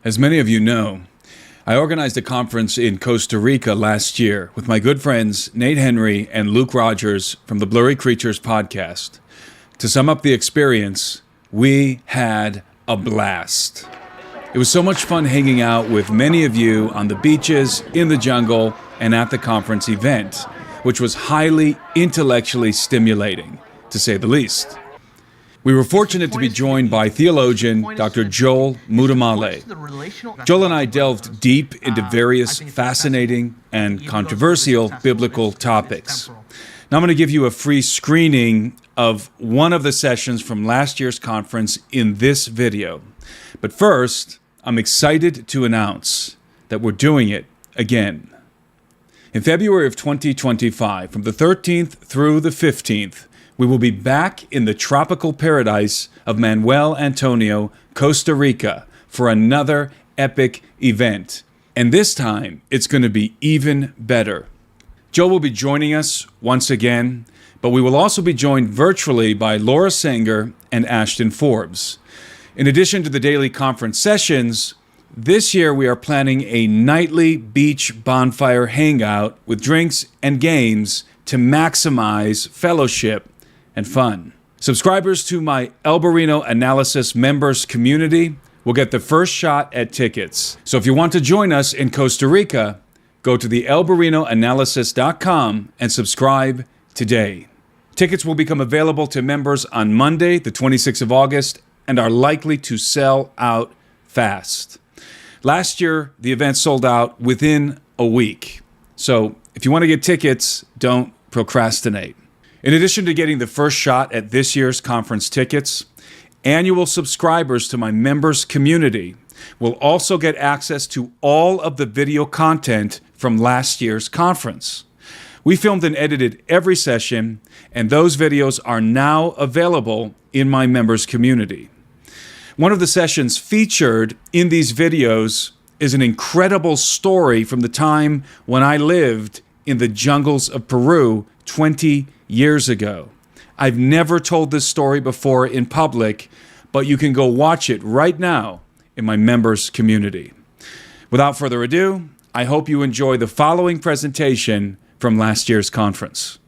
As many of you know, I organized a conference in Costa Rica last year with my good friends Nate Henry and Luke Rogers from the Blurry Creatures podcast. To sum up the experience, we had a blast. It was so much fun hanging out with many of you on the beaches, in the jungle, and at the conference event, which was highly intellectually stimulating, to say the least. We were fortunate to be joined by theologian Dr. Joel Muddamalle. Joel and I delved deep into various fascinating and controversial biblical topics. Now I'm going to give you a free screening of one of the sessions from last year's conference in this video. But first, I'm excited to announce that we're doing it again. In February of 2025, from the 13th through the 15th, we will be back in the tropical paradise of Manuel Antonio, Costa Rica, for another epic event. And this time, it's going to be even better. Joe will be joining us once again, but we will also be joined virtually by Laura Sanger and Ashton Forbes. In addition to the daily conference sessions, this year we are planning a nightly beach bonfire hangout with drinks and games to maximize fellowship and fun. Subscribers to my Alberino Analysis members community will get the first shot at tickets. So if you want to join us in Costa Rica, go to the alberinoanalysis.com and subscribe today. Tickets will become available to members on Monday, the 26th of August, and are likely to sell out fast. Last year, the event sold out within a week. So if you want to get tickets, don't procrastinate. In addition to getting the first shot at this year's conference tickets, annual subscribers to my members community will also get access to all of the video content from last year's conference. We filmed and edited every session, and those videos are now available in my members community. One of the sessions featured in these videos is an incredible story from the time when I lived in the jungles of Peru 20 years ago. I've never told this story before in public, but you can go watch it right now in my members community. Without further ado, I hope you enjoy the following presentation from last year's conference.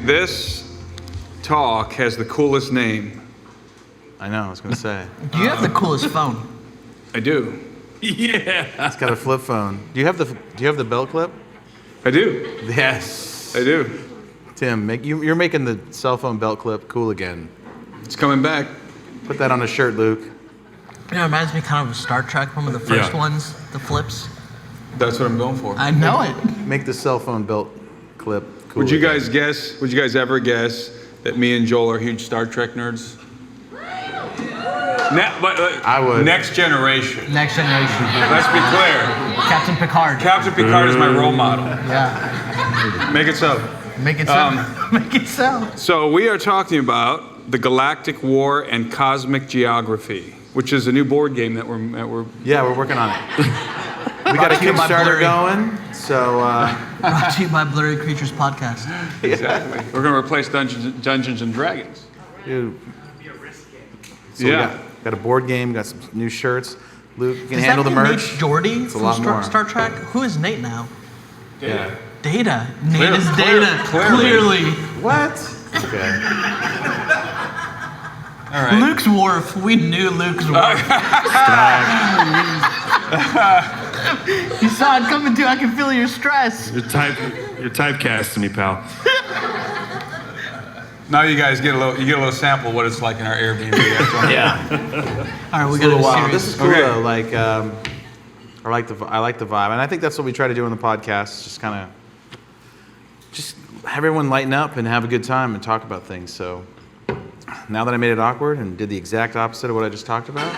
This talk has the coolest name. I know, I was going to say. You have the coolest phone. I do. Yeah. It's got a flip phone. Do you have the belt clip? I do. Yes. I do. Tim, you're making the cell phone belt clip cool again. It's coming back. Put that on a shirt, Luke. You know, it reminds me kind of Star Trek, one of the first ones, the flips. That's what I'm going for. I know it. Make the cell phone belt clip cool. Would you guys ever guess that me and Joel are huge Star Trek nerds? I would. Next generation. Next generation. Let's be clear. Captain Picard. Captain Picard is my role model. Yeah. Make it so. Make it so. Make it so. So we are talking about the Galactic War and Cosmic Geography, which is a new board game that we're Yeah, we're working on it. We got a Kickstarter going, so... Brought to you by Blurry Creatures Podcast. Exactly. We're going to replace Dungeons and Dragons. Dude. So Yeah. we got a board game, got some new shirts. Luke, you can handle the merch. Nate Geordi It's a from lot more. Star Trek? Who is Nate now? Yeah. Data. Nate is Data. Clearly. What? Okay. All right. Luke's Wharf. We knew Luke's Wharf. You saw it coming too. I can feel your stress. You're typecasting me, pal. Now you guys get a little sample of what it's like in our Airbnb. Yeah. All right, we got a a while. series. This is cool Okay. though. Like, I like the vibe, and I think that's what we try to do on the podcast. Just kind of, just have everyone lighten up and have a good time and talk about things. So now that I made it awkward and did the exact opposite of what I just talked about,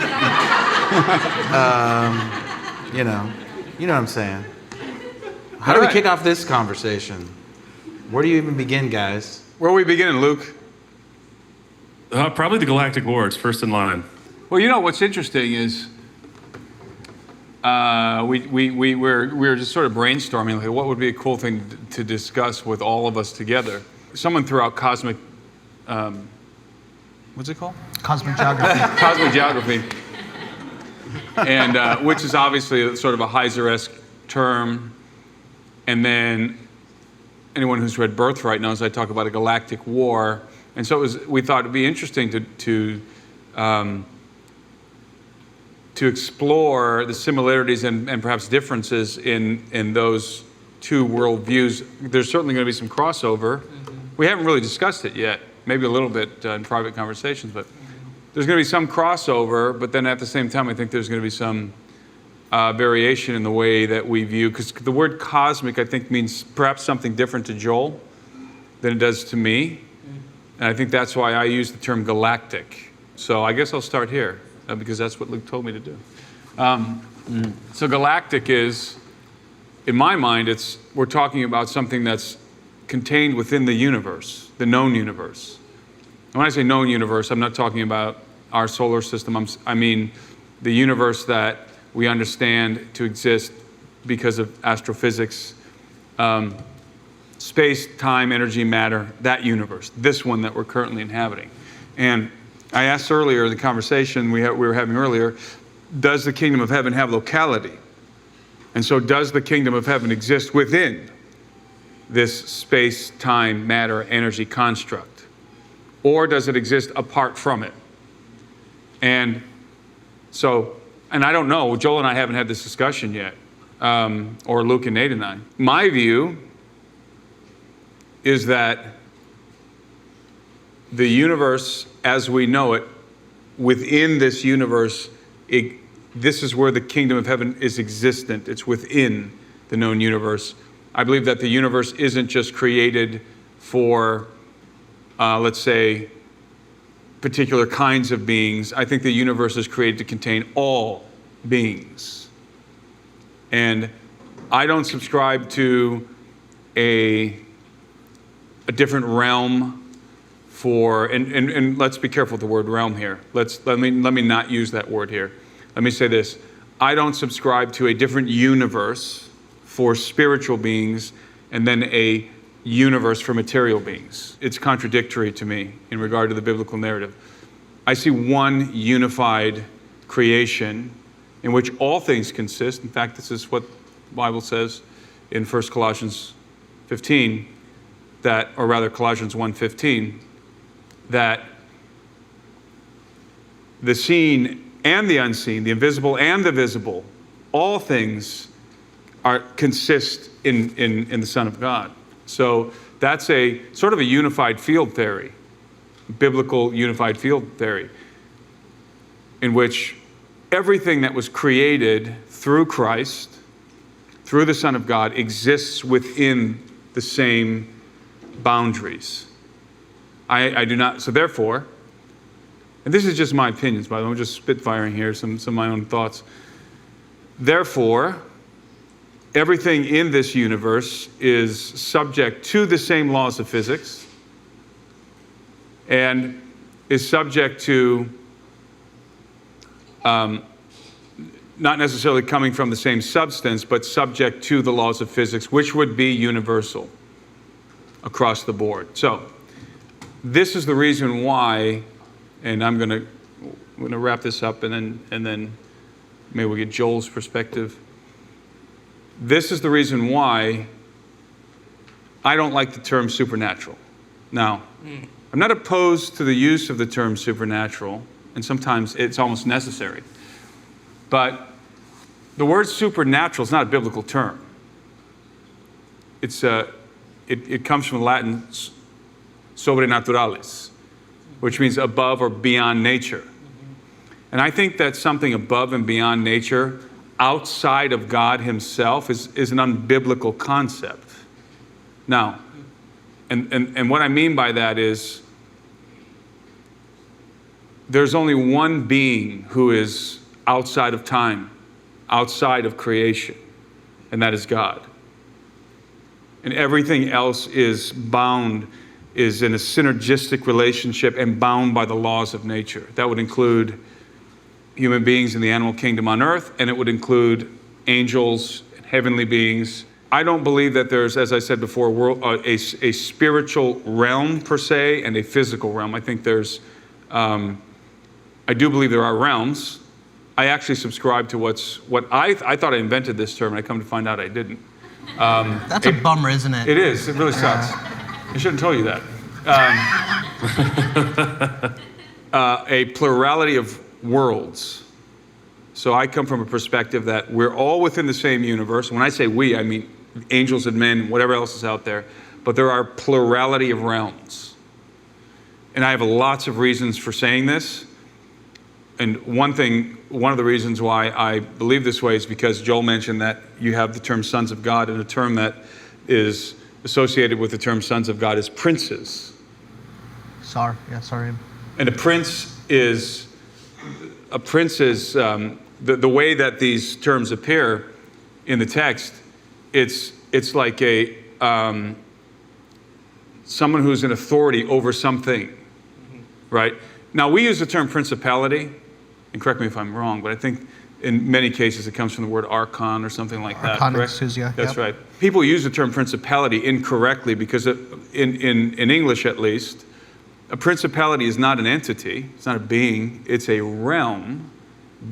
you know what I'm saying. How do we kick off this conversation? Where do you even begin, guys? Where are we beginning, Luke? Probably the Galactic War. It's first in line. Well, what's interesting is we were just sort of brainstorming, like, what would be a cool thing to discuss with all of us together. Someone threw out cosmic, what's it called? Cosmic geography. Cosmic geography, and which is obviously sort of a Heiser-esque term. And then anyone who's read Birthright knows I talk about a galactic war. And so we thought it'd be interesting to explore the similarities and perhaps differences in those two worldviews. There's certainly going to be some crossover. Mm-hmm. We haven't really discussed it yet, maybe a little bit in private conversations, but there's going to be some crossover, but then at the same time, I think there's going to be some variation in the way that we view, because the word cosmic, I think, means perhaps something different to Joel than it does to me. And I think that's why I use the term galactic. So I guess I'll start here, because that's what Luke told me to do. So galactic is, in my mind, we're talking about something that's contained within the universe, the known universe. And when I say known universe, I'm not talking about our solar system. I mean the universe that we understand to exist because of astrophysics, space, time, energy, matter, that universe, this one that we're currently inhabiting. And I asked earlier in the conversation we were having earlier, does the kingdom of heaven have locality? And so does the kingdom of heaven exist within this space, time, matter, energy construct? Or does it exist apart from it? And so, and I don't know, Joel and I haven't had this discussion yet, or Luke and Nate and I. My view is that the universe as we know it, within this universe, this is where the kingdom of heaven is existent. It's within the known universe. I believe that the universe isn't just created for, let's say, particular kinds of beings. I think the universe is created to contain all beings. And I don't subscribe to a different realm for, and let's be careful with the word realm here. Let me not use that word here. Let me say this. I don't subscribe to a different universe for spiritual beings and then a universe for material beings. It's contradictory to me in regard to the biblical narrative. I see one unified creation in which all things consist. In fact, this is what the Bible says in 1 Colossians 15, or rather Colossians 1:15, that the seen and the unseen, the invisible and the visible, all things consist in the Son of God. So that's a sort of a unified field theory, biblical unified field theory, in which everything that was created through Christ, through the Son of God, exists within the same boundaries. I do not, so therefore, and this is just my opinions, by the way, I'm just spitfiring here some of my own thoughts. Therefore, everything in this universe is subject to the same laws of physics and is subject to not necessarily coming from the same substance, but subject to the laws of physics, which would be universal across the board. So this is the reason why, and I'm going to wrap this up and then maybe we'll get Joel's perspective. This is the reason why I don't like the term supernatural. Now, I'm not opposed to the use of the term supernatural, and sometimes it's almost necessary. But the word supernatural is not a biblical term. It comes from Latin sobrenaturales, which means above or beyond nature. And I think that something above and beyond nature, outside of God himself, is an unbiblical concept. Now, and what I mean by that is there's only one being who is outside of time, outside of creation, and that is God. And everything else is in a synergistic relationship and bound by the laws of nature. That would include human beings in the animal kingdom on earth, and it would include angels and heavenly beings. I don't believe that there's, as I said before, a spiritual realm per se and a physical realm. I think there's, I do believe there are realms. I actually subscribe to what I thought I invented this term, and I come to find out I didn't. That's a bummer, isn't it? It is. It really sucks. I shouldn't have told you that. A plurality of worlds. So I come from a perspective that we're all within the same universe. When I say we, I mean angels and men, whatever else is out there. But there are plurality of realms. And I have lots of reasons for saying this. And one of the reasons why I believe this way is because Joel mentioned that you have the term sons of God, and a term that is associated with the term sons of God is princes. Sorry. And a prince is the way that these terms appear in the text. It's like someone who's in authority over something, right? Now we use the term principality, and correct me if I'm wrong, but I think in many cases it comes from the word archon or something like that. Archon correct? exousia, That's yep. right. People use the term principality incorrectly because in English at least, a principality is not an entity, it's not a being, it's a realm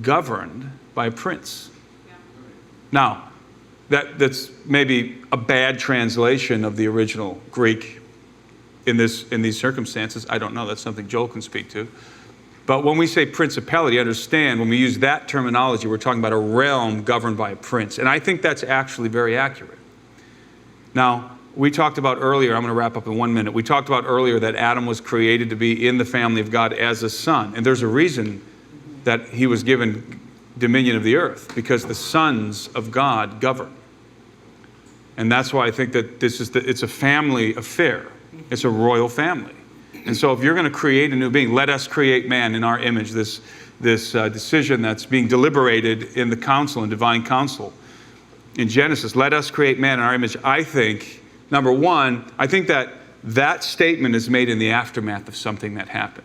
governed by a prince. Yeah. Now, that's maybe a bad translation of the original Greek in these circumstances. I don't know, that's something Joel can speak to. But when we say principality, understand, when we use that terminology, we're talking about a realm governed by a prince. And I think that's actually very accurate. Now, we talked about earlier, I'm going to wrap up in 1 minute. We talked about earlier that Adam was created to be in the family of God as a son. And there's a reason that he was given dominion of the earth, because the sons of God govern. And that's why I think that it's a family affair. It's a royal family. And so if you're going to create a new being, let us create man in our image, this decision that's being deliberated in the council, in divine council. In Genesis, let us create man in our image. I think, number one, I think that statement is made in the aftermath of something that happened.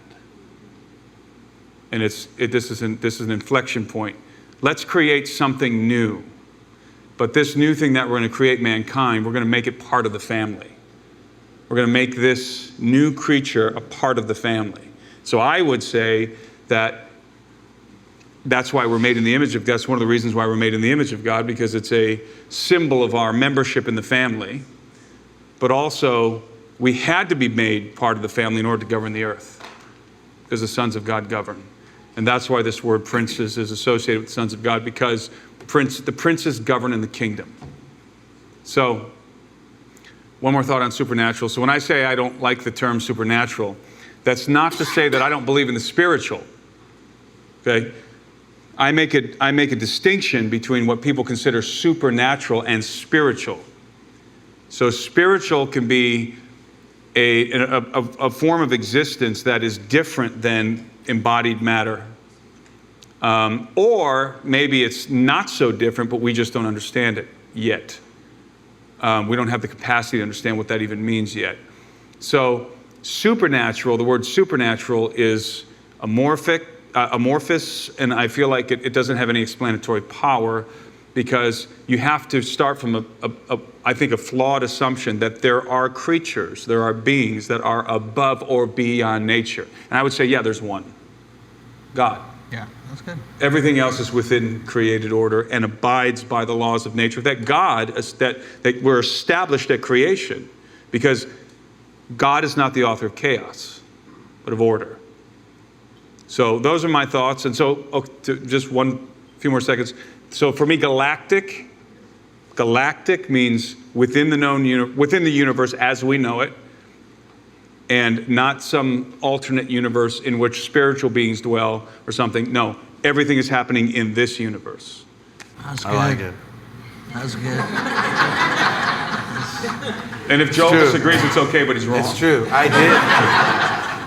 And this is an inflection point. Let's create something new. But this new thing that we're going to create, mankind, we're going to make it part of the family. We're going to make this new creature a part of the family. So I would say that's why we're made in the image of God. That's one of the reasons why we're made in the image of God, because it's a symbol of our membership in the family. But also, we had to be made part of the family in order to govern the earth, because the sons of God govern. And that's why this word princes is associated with sons of God, because the princes govern in the kingdom. So, one more thought on supernatural. So when I say I don't like the term supernatural, that's not to say that I don't believe in the spiritual. Okay? I make a distinction between what people consider supernatural and spiritual. So spiritual can be a form of existence that is different than embodied matter. Or maybe it's not so different, but we just don't understand it yet. We don't have the capacity to understand what that even means yet. So supernatural, the word supernatural is amorphous, and I feel like it doesn't have any explanatory power, because you have to start from I think a flawed assumption that there are creatures, there are beings that are above or beyond nature. And I would say, yeah, there's one. God. Yeah, that's good. Everything else is within created order and abides by the laws of nature. That God, that were established at creation, because God is not the author of chaos, but of order. So those are my thoughts. And so, just few more seconds. So for me, galactic means within the universe as we know it, and not some alternate universe in which spiritual beings dwell or something. No, everything is happening in this universe. That's good. I like it. That's good. And if Joel disagrees, it's okay, but he's wrong. It's true. I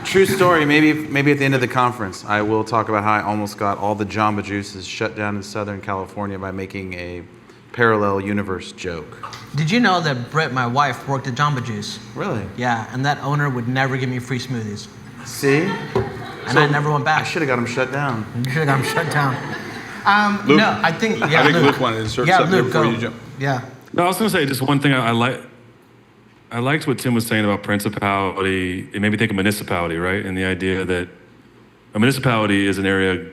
did. True story. Maybe at the end of the conference, I will talk about how I almost got all the Jamba Juices shut down in Southern California by making a parallel universe joke. Did you know that Britt, my wife, worked at Jamba Juice? Really? Yeah, and that owner would never give me free smoothies. See? and I never went I back. should have got him shut down. You should have got him shut down. Luke? No, I think, yeah, I think Luke. Luke wanted to insert Yeah, something Luke, before go. you jump. Yeah. No, I was going to say just one thing I liked what Tim was saying about principality. It made me think of municipality, right? And the idea that a municipality is an area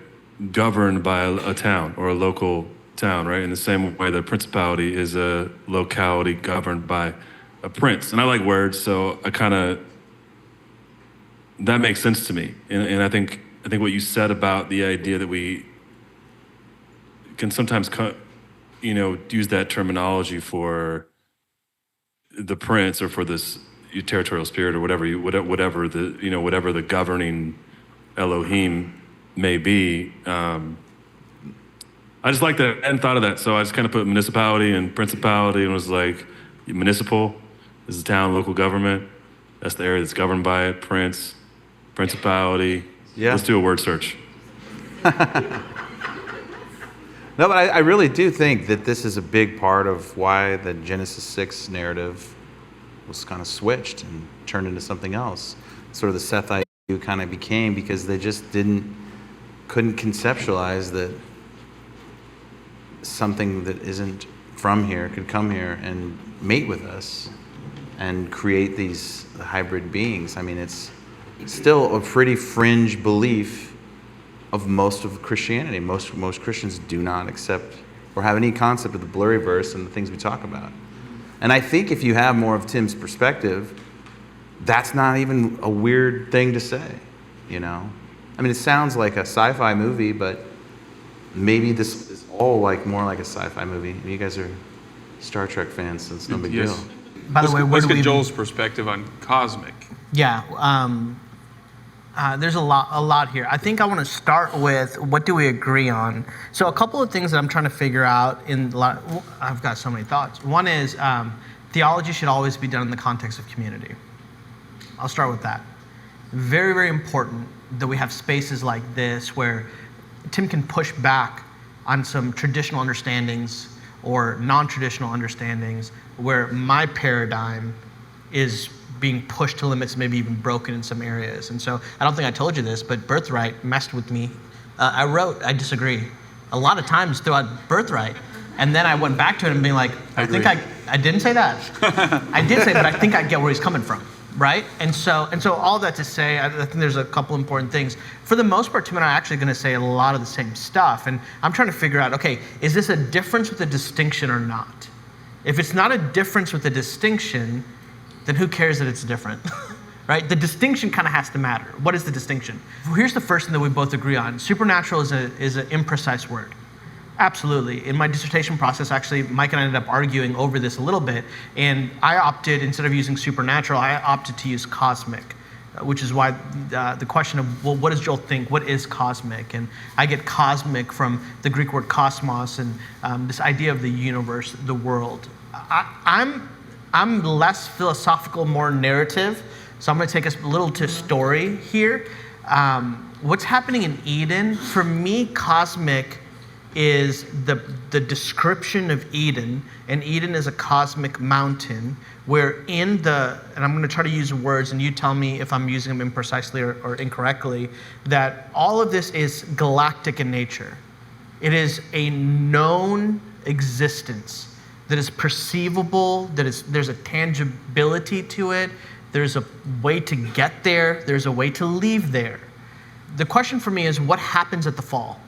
governed by a town or a local town, right? In the same way that a principality is a locality governed by a prince. And I like words, so that makes sense to me. And I think what you said about the idea that we can sometimes use that terminology for the prince or for this territorial spirit or whatever the governing Elohim may be. I just like that. I hadn't thought of that, so I just kind of put municipality and principality and was like, municipal is the town, local government. That's the area that's governed by it. Prince, principality. Yeah. Let's do a word search. No, but I really do think that this is a big part of why the Genesis 6 narrative was kind of switched and turned into something else. Sort of the Sethite view kind of became because they just couldn't conceptualize that something that isn't from here could come here and mate with us and create these hybrid beings. I mean, it's still a pretty fringe belief of most of Christianity. Most Christians do not accept or have any concept of the blurry verse and the things we talk about. And I think if you have more of Tim's perspective, that's not even a weird thing to say, you know? I mean, it sounds like a sci-fi movie, but maybe this is all more like a sci-fi movie. You guys are Star Trek fans, so it's no big deal. By the way, let's get Joel's perspective on cosmic. Yeah, there's a lot here. I think I want to start with what do we agree on. So a couple of things that I'm trying to figure out I've got so many thoughts. One is theology should always be done in the context of community. I'll start with that. Very, very important that we have spaces like this where Tim can push back on some traditional understandings or non-traditional understandings where my paradigm is being pushed to limits, maybe even broken in some areas. And so I don't think I told you this, but Birthright messed with me. I disagree a lot of times throughout Birthright. And then I went back to it and being like, I didn't say that. I did say, but I think I get where he's coming from, right? And so all that to say, I think there's a couple important things. For the most part, Tim and I are actually going to say a lot of the same stuff. And I'm trying to figure out, okay, is this a difference with a distinction or not? If it's not a difference with a distinction, then who cares that it's different, right? The distinction kind of has to matter. What is the distinction? Here's the first thing that we both agree on. Supernatural is an imprecise word. Absolutely. In my dissertation process, actually, Mike and I ended up arguing over this a little bit, and I opted, instead of using supernatural, I opted to use cosmic, which is why the question of, well, what does Joel think? What is cosmic? And I get cosmic from the Greek word cosmos and this idea of the universe, the world. I'm less philosophical, more narrative, so I'm going to take us a little to story here. What's happening in Eden, for me, cosmic is the description of Eden, and Eden is a cosmic mountain where and I'm going to try to use words, and you tell me if I'm using them imprecisely or incorrectly, that all of this is galactic in nature. It is a known existence that is perceivable, there's a tangibility to it, there's a way to get there, there's a way to leave there. The question for me is, what happens at the fall?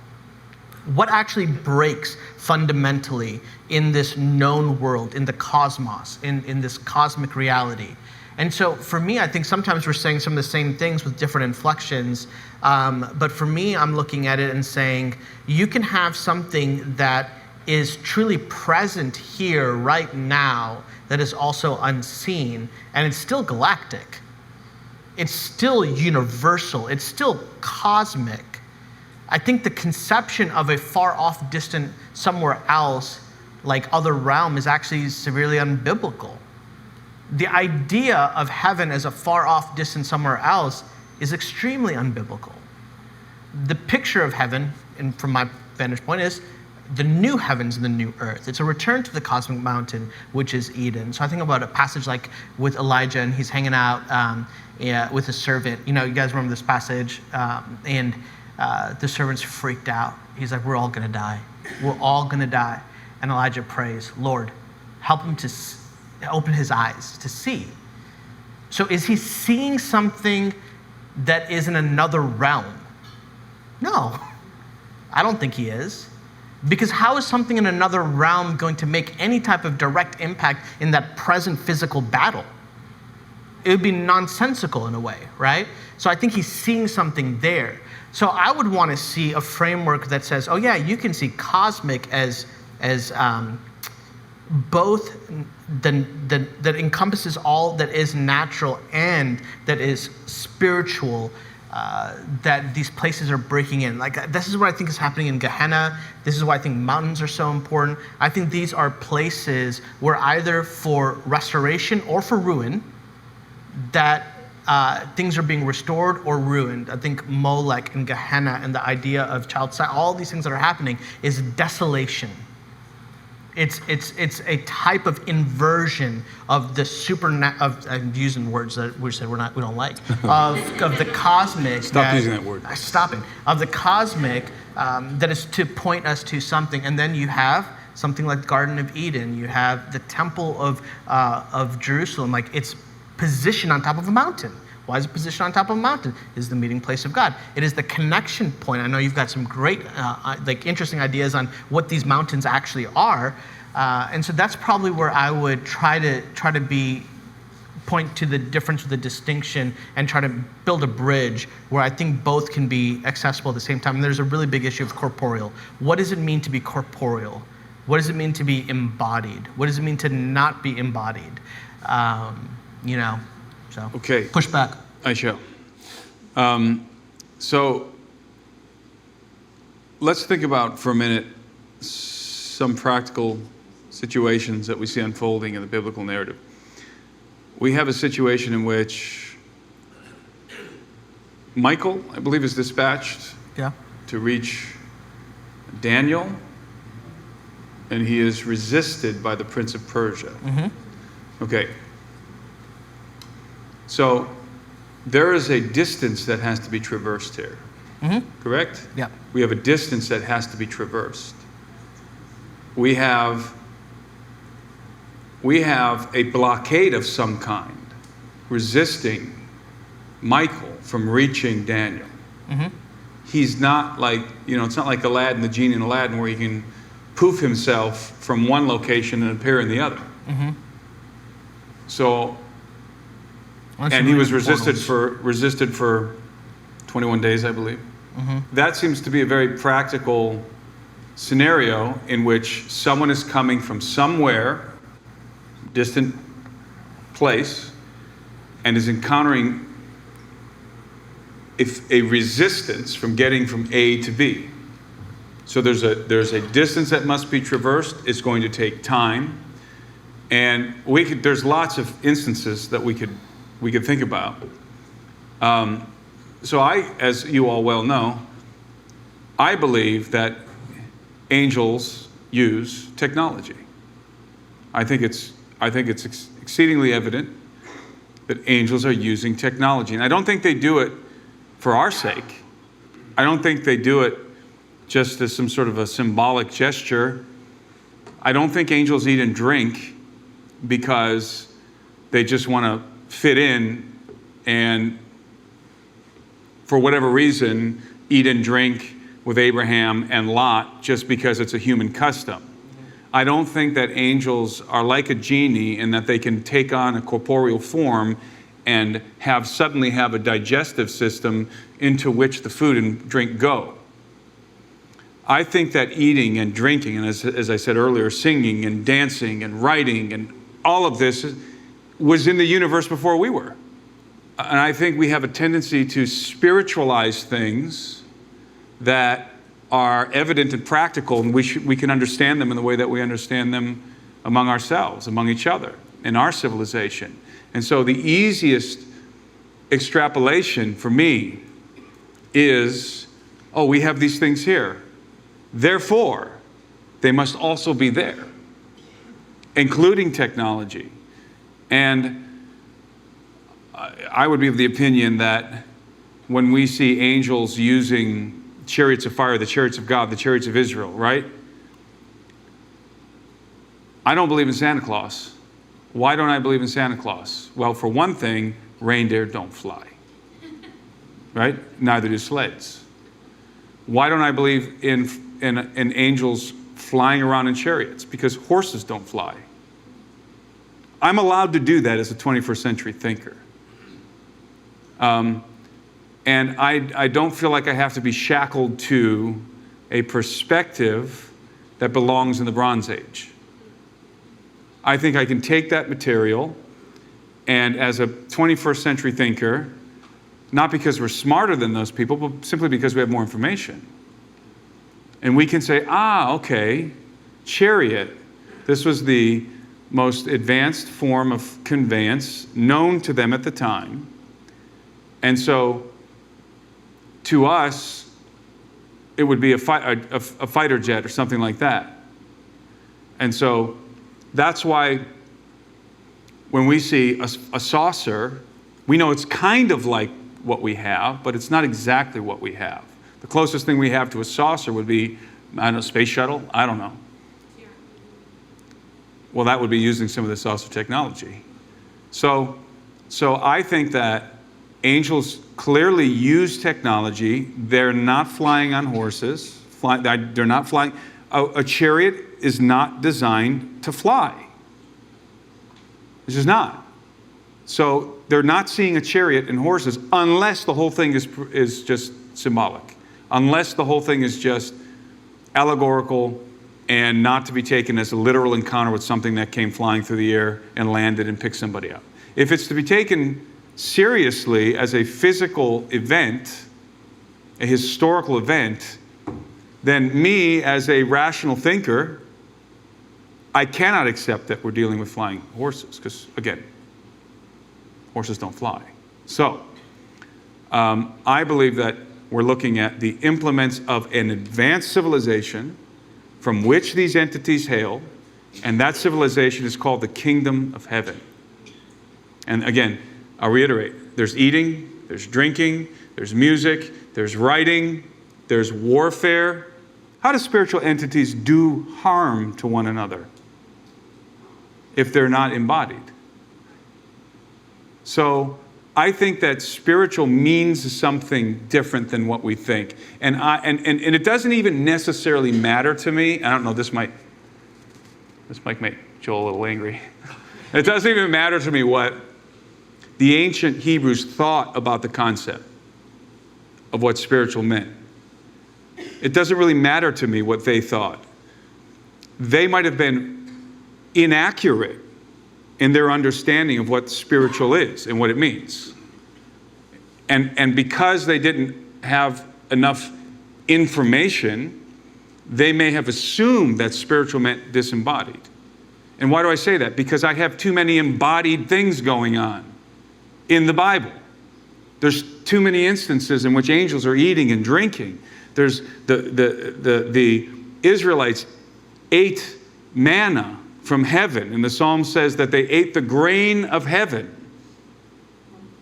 What actually breaks fundamentally in this known world, in the cosmos, in this cosmic reality? And so for me, I think sometimes we're saying some of the same things with different inflections, but for me, I'm looking at it and saying, you can have something that is truly present here right now that is also unseen, and it's still galactic. It's still universal. It's still cosmic. I think the conception of a far off, distant, somewhere else, like other realm, is actually severely unbiblical. The idea of heaven as a far off, distant, somewhere else is extremely unbiblical. The picture of heaven, and from my vantage point, is the new heavens and the new earth. It's a return to the cosmic mountain, which is Eden. So I think about a passage like with Elijah, and he's hanging out with his servant. You guys remember this passage, and the servant's freaked out. He's like, we're all going to die. We're all going to die. And Elijah prays, Lord, help him to open his eyes to see. So is he seeing something that is in another realm? No, I don't think he is. Because how is something in another realm going to make any type of direct impact in that present physical battle? It would be nonsensical in a way, right? So I think he's seeing something there. So I would want to see a framework that says, oh yeah, you can see cosmic as both that encompasses all that is natural and that is spiritual, that these places are breaking in. Like, this is what I think is happening in Gehenna. This is why I think mountains are so important. I think these are places where either for restoration or for ruin, that things are being restored or ruined. I think Molech and Gehenna and the idea of child sex, all these things that are happening is desolation. It's a type of inversion of the I'm using words that we said we don't like of the cosmic. Stop using that word. Stopping of the cosmic that is to point us to something, and then you have something like the Garden of Eden. You have the Temple of Jerusalem. Like, it's positioned on top of a mountain. Why is it positioned on top of a mountain? It is the meeting place of God. It is the connection point. I know you've got some great, interesting ideas on what these mountains actually are, and so that's probably where I would try to point to the difference, the distinction, and try to build a bridge where I think both can be accessible at the same time. And there's a really big issue of corporeal. What does it mean to be corporeal? What does it mean to be embodied? What does it mean to not be embodied? So Okay. push back. I shall. So let's think about for a minute some practical situations that we see unfolding in the biblical narrative. We have a situation in which Michael, I believe, is dispatched to reach Daniel, and he is resisted by the prince of Persia. Mm-hmm. Okay. So there is a distance that has to be traversed here. Mm-hmm. Correct? Yeah. We have a distance that has to be traversed. We have a blockade of some kind resisting Michael from reaching Daniel. Mm-hmm. He's not like, it's not like Aladdin, the genie in Aladdin, where he can poof himself from one location and appear in the other. Mm-hmm. So, and he was resisted for 21 days, I believe. Mm-hmm. That seems to be a very practical scenario in which someone is coming from somewhere, distant place, and is encountering a resistance from getting from A to B. So there's a distance that must be traversed. It's going to take time, and there's lots of instances that we could think about. So as you all well know, I believe that angels use technology. I think it's exceedingly evident that angels are using technology. And I don't think they do it for our sake. I don't think they do it just as some sort of a symbolic gesture. I don't think angels eat and drink because they just want to fit in and, for whatever reason, eat and drink with Abraham and Lot just because it's a human custom. I don't think that angels are like a genie in that they can take on a corporeal form and suddenly have a digestive system into which the food and drink go. I think that eating and drinking, and as I said earlier, singing and dancing and writing and all of this was in the universe before we were. And I think we have a tendency to spiritualize things that are evident and practical, and we can understand them in the way that we understand them among ourselves, among each other, in our civilization. And so the easiest extrapolation for me is, we have these things here. Therefore, they must also be there, including technology. And I would be of the opinion that when we see angels using chariots of fire, the chariots of God, the chariots of Israel, right? I don't believe in Santa Claus. Why don't I believe in Santa Claus? Well, for one thing, reindeer don't fly, right? Neither do sleds. Why don't I believe in angels flying around in chariots? Because horses don't fly. I'm allowed to do that as a 21st century thinker. And I don't feel like I have to be shackled to a perspective that belongs in the Bronze Age. I think I can take that material, and as a 21st century thinker, not because we're smarter than those people, but simply because we have more information. And we can say, okay, chariot. This was the most advanced form of conveyance known to them at the time. And so, to us, it would be a fighter jet or something like that. And so, that's why when we see a saucer, we know it's kind of like what we have, but it's not exactly what we have. The closest thing we have to a saucer would be, I don't know, space shuttle? I don't know. Well, that would be using some of the saucer technology. So I think that angels clearly use technology. They're not flying on horses. They're not flying. A chariot is not designed to fly. It's just not. So they're not seeing a chariot and horses unless the whole thing is just symbolic. Unless the whole thing is just allegorical and not to be taken as a literal encounter with something that came flying through the air and landed and picked somebody up. If it's to be taken seriously as a physical event, a historical event, then me as a rational thinker, I cannot accept that we're dealing with flying horses because, again, horses don't fly. So, I believe that we're looking at the implements of an advanced civilization from which these entities hail, and that civilization is called the kingdom of heaven. And again, I'll reiterate, there's eating, there's drinking, there's music, there's writing, there's warfare. How do spiritual entities do harm to one another if they're not embodied? So I think that spiritual means something different than what we think. And it doesn't even necessarily matter to me. I don't know, this might make Joel a little angry. It doesn't even matter to me what the ancient Hebrews thought about the concept of what spiritual meant. It doesn't really matter to me what they thought. They might have been inaccurate in their understanding of what spiritual is and what it means. And because they didn't have enough information, they may have assumed that spiritual meant disembodied. And why do I say that? Because I have too many embodied things going on in the Bible. There's too many instances in which angels are eating and drinking. There's the Israelites ate manna from heaven, and the Psalm says that they ate the grain of heaven,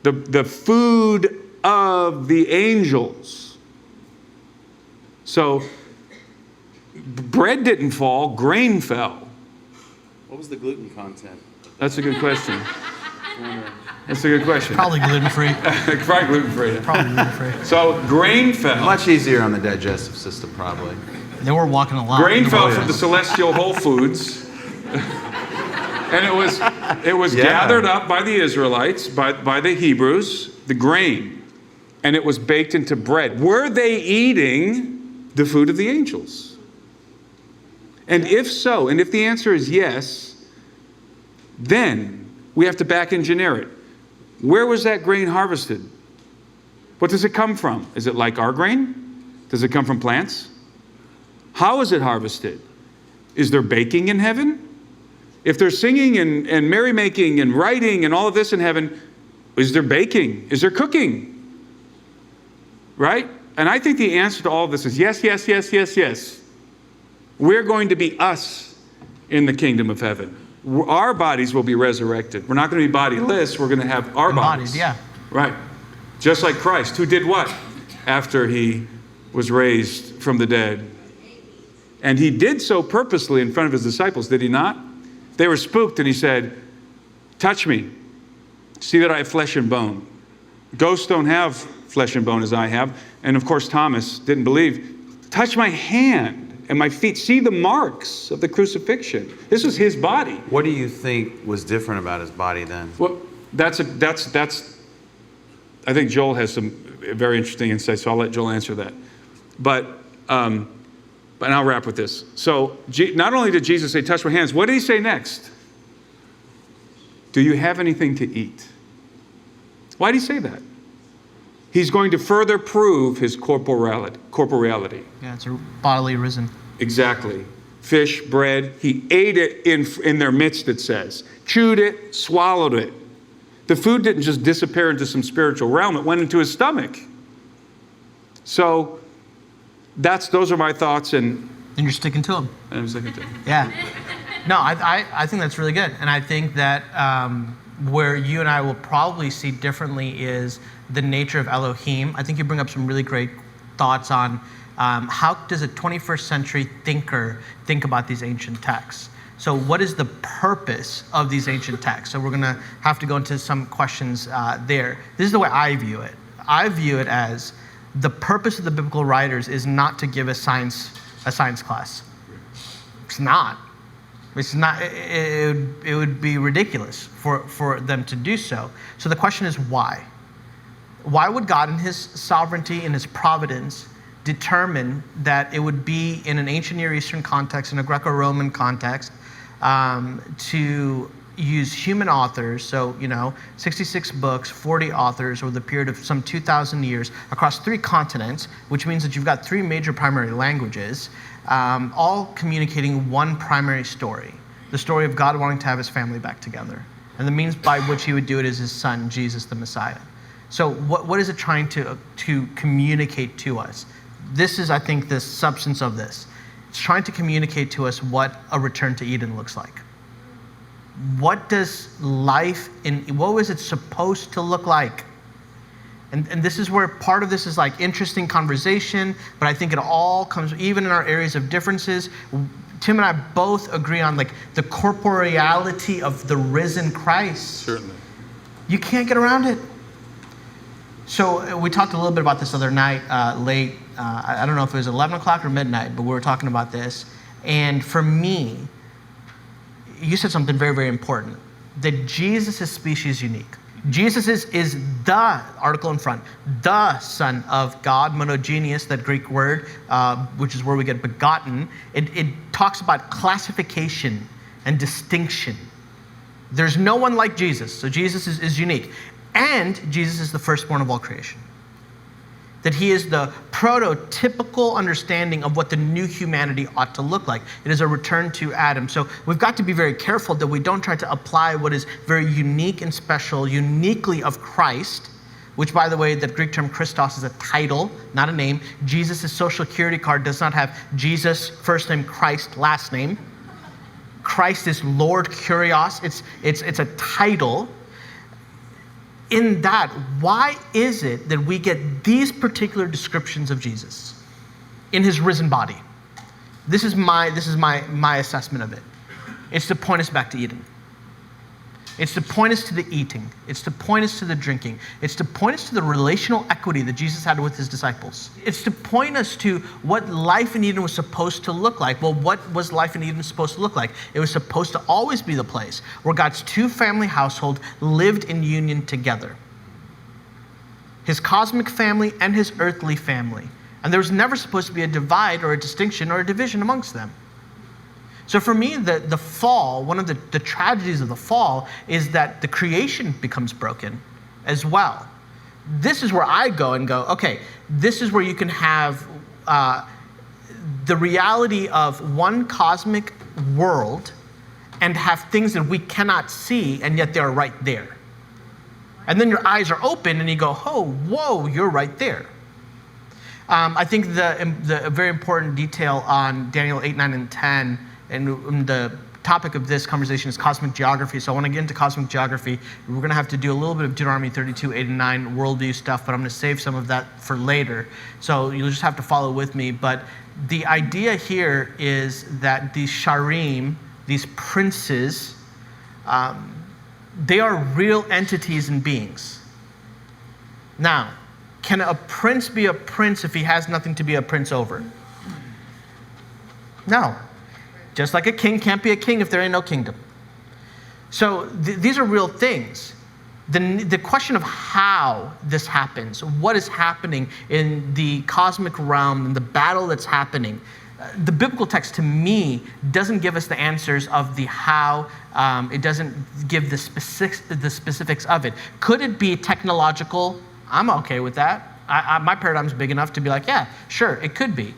the food of the angels. So bread didn't fall, grain fell. What was the gluten content? That's a good question. That's a good question. Probably gluten-free. Probably gluten-free. Probably gluten-free. So grain fell. Much easier on the digestive system, probably. They were walking a lot. Grain fell from the celestial Whole Foods. And it was gathered up by the Israelites, by the Hebrews, the grain. And it was baked into bread. Were they eating the food of the angels? And if so, and if the answer is yes, then we have to back engineer it. Where was that grain harvested? What does it come from? Is it like our grain? Does it come from plants? How is it harvested? Is there baking in heaven? If there's singing and merrymaking and writing and all of this in heaven, is there baking? Is there cooking? Right? And I think the answer to all of this is yes, yes, yes, yes, yes. We're going to be us in the kingdom of heaven. Our bodies will be resurrected. We're not going to be bodiless. We're going to have our bodies. Yeah. Right. Just like Christ, who did what? After he was raised from the dead. And he did so purposely in front of his disciples, did he not? They were spooked and he said, touch me. See that I have flesh and bone. Ghosts don't have flesh and bone as I have. And of course, Thomas didn't believe. Touch my hand and my feet. See the marks of the crucifixion. This was his body. What do you think was different about his body then? Well, that's I think Joel has some very interesting insights, so I'll let Joel answer that. But I'll wrap with this. So not only did Jesus say, touch my hands, what did he say next? Do you have anything to eat? Why did he say that? He's going to further prove his corporality. Yeah, it's a bodily risen. Exactly. Fish, bread. He ate it in their midst, it says. Chewed it, swallowed it. The food didn't just disappear into some spiritual realm. It went into his stomach. So those are my thoughts. And you're sticking to them. I'm sticking to them. Yeah. No, I think that's really good. And I think that where you and I will probably see differently is the nature of Elohim. I think you bring up some really great thoughts on how does a 21st century thinker think about these ancient texts? So what is the purpose of these ancient texts? So we're going to have to go into some questions there. This is the way I view it. I view it as the purpose of the biblical writers is not to give a science class. It's not. It's not. It would be ridiculous for them to do so. So the question is why? Why would God in his sovereignty and his providence determine that it would be in an ancient Near Eastern context, in a Greco-Roman context, to use human authors, so 66 books, 40 authors over the period of some 2,000 years across 3 continents, which means that you've got 3 major primary languages, all communicating one primary story, the story of God wanting to have his family back together. And the means by which he would do it is his son, Jesus the Messiah. So what is it trying to communicate to us? This is, I think, the substance of this. It's trying to communicate to us what a return to Eden looks like. What does life what was it supposed to look like? And this is where part of this is like interesting conversation, but I think it all comes, even in our areas of differences, Tim and I both agree on like the corporeality of the risen Christ. Certainly. You can't get around it. So we talked a little bit about this other night, late. I don't know if it was 11 o'clock or midnight, but we were talking about this. And for me, you said something very, very important, that Jesus is species unique. Jesus is the, article in front, the Son of God, monogeneous, that Greek word, which is where we get begotten. It talks about classification and distinction. There's no one like Jesus, so Jesus is unique. And Jesus is the firstborn of all creation. That he is the prototypical understanding of what the new humanity ought to look like. It is a return to Adam. So we've got to be very careful that we don't try to apply what is very unique and special, uniquely of Christ, which, by the way, that Greek term Christos is a title, not a name. Jesus' social security card does not have Jesus, first name, Christ, last name. Christ is Lord Kyrios. It's a title. In that, why is it that we get these particular descriptions of Jesus in his risen body? This is my assessment of it. It's to point us back to Eden. It's to point us to the eating. It's to point us to the drinking. It's to point us to the relational equity that Jesus had with his disciples. It's to point us to what life in Eden was supposed to look like. Well, what was life in Eden supposed to look like? It was supposed to always be the place where God's 2-family household lived in union together. His cosmic family and his earthly family. And there was never supposed to be a divide or a distinction or a division amongst them. So for me, the fall, one of the tragedies of the fall is that the creation becomes broken as well. This is where I go, okay, this is where you can have the reality of one cosmic world and have things that we cannot see, and yet they're right there. And then your eyes are open and you go, oh, whoa, you're right there. I think the very important detail on Daniel 8, 9, and 10, and the topic of this conversation is cosmic geography. So I want to get into cosmic geography. We're going to have to do a little bit of Deuteronomy 32, 8, and 9 worldview stuff, but I'm going to save some of that for later. So you'll just have to follow with me. But the idea here is that these sharim, these princes, they are real entities and beings. Now, can a prince be a prince if he has nothing to be a prince over? No. Just like a king can't be a king if there ain't no kingdom. So these are real things. The question of how this happens, what is happening in the cosmic realm and the battle that's happening, the biblical text to me doesn't give us the answers of the how. It doesn't give the specifics of it. Could it be technological? I'm okay with that. My paradigm's big enough to be like, yeah, sure, it could be.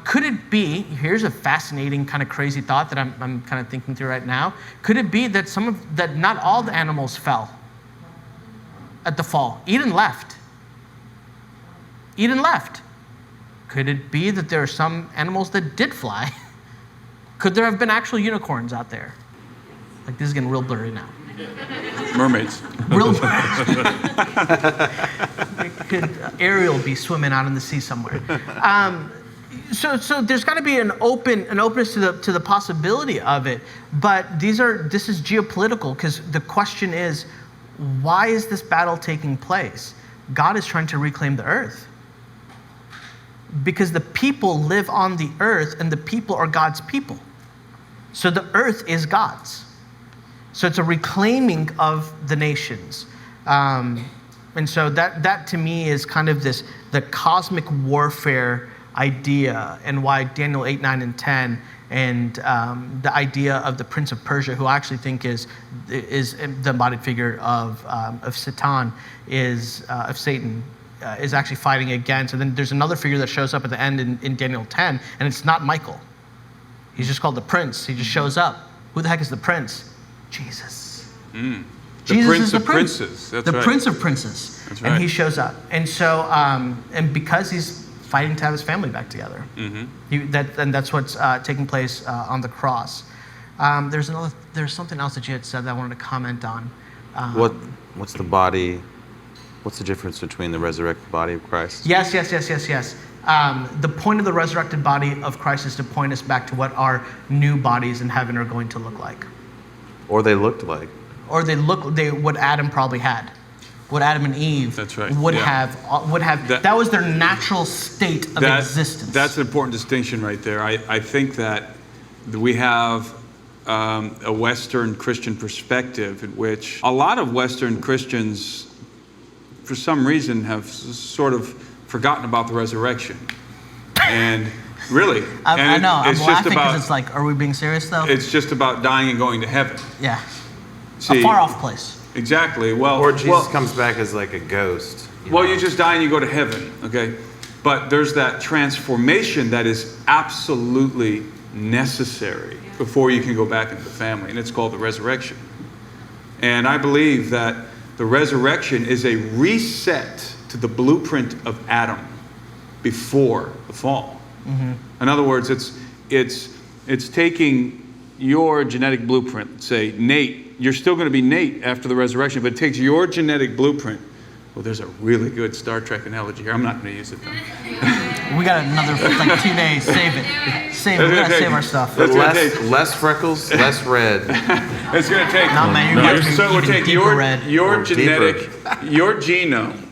Could it be, here's a fascinating kind of crazy thought that I'm kind of thinking through right now. Could it be that that not all the animals fell at the fall? Eden left. Eden left. Could it be that there are some animals that did fly? Could there have been actual unicorns out there? Like, this is getting real blurry now. Mermaids. Real could Ariel be swimming out in the sea somewhere? So there's got to be an openness to the possibility of it. But this is geopolitical, because the question is, why is this battle taking place? God is trying to reclaim the earth. Because the people live on the earth, and the people are God's people. So the earth is God's. So it's a reclaiming of the nations. And so that to me is kind of the cosmic warfare idea, and why Daniel 8, 9, and 10, and the idea of the Prince of Persia, who I actually think is the embodied figure of Satan, of Satan, is actually fighting against. And then there's another figure that shows up at the end in Daniel 10, and it's not Michael. He's just called the Prince. He just shows up. Who the heck is the Prince? Jesus. Jesus Prince is the of Prince. Princes. That's the right. Prince of Princes. That's right. And he shows up. And so, and because he's fighting to have his family back together. And that's what's taking place on the cross. There's something else that you had said that I wanted to comment on. What's the body? What's the difference between the resurrected body of Christ? Yes. The point of the resurrected body of Christ is to point us back to what our new bodies in heaven are going to look like. Or they looked like. Or what Adam probably had. What Adam and Eve would have. That was their natural state of existence. That's an important distinction right there. I think that we have a Western Christian perspective in which a lot of Western Christians, for some reason, have sort of forgotten about the resurrection. And really, I know. I'm laughing because it's like, are we being serious though? It's just about dying and going to heaven. Yeah. See, a far off place. Exactly. Or Jesus comes back as like a ghost. You just die and you go to heaven, okay? But there's that transformation that is absolutely necessary before you can go back into the family, and it's called the resurrection. And I believe that the resurrection is a reset to the blueprint of Adam before the fall. In other words, it's taking your genetic blueprint. Say, Nate, you're still going to be Nate after the resurrection, but it takes your genetic blueprint. Well, there's a really good Star Trek analogy here. I'm not going to use it though. We got another 2 days. Save it. We got to save our stuff. Less freckles, less red. It's going to take. No, man, So it would take your genetic, your genome.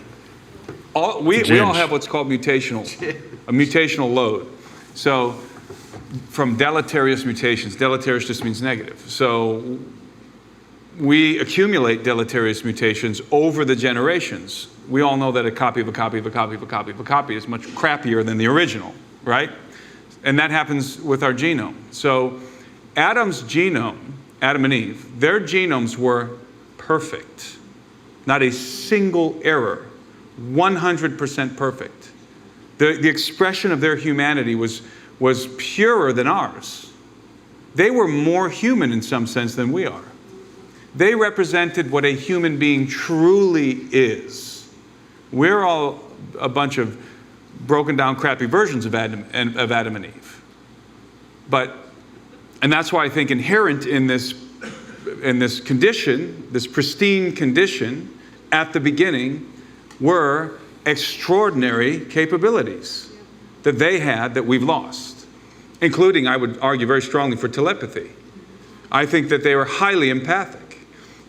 We all have what's called a mutational load. So from deleterious mutations, deleterious just means negative. So we accumulate deleterious mutations over the generations. We all know that a copy of a copy of a copy of a copy of a copy is much crappier than the original, right? And that happens with our genome. So Adam's genome, Adam and Eve, their genomes were perfect. Not a single error. 100% perfect. The expression of their humanity was purer than ours. They were more human in some sense than we are. They represented what a human being truly is. We're all a bunch of broken down, crappy versions of Adam and Eve. And that's why I think inherent in this condition, this pristine condition at the beginning, were extraordinary capabilities that they had that we've lost, including, I would argue very strongly, for telepathy. I think that they were highly empathic.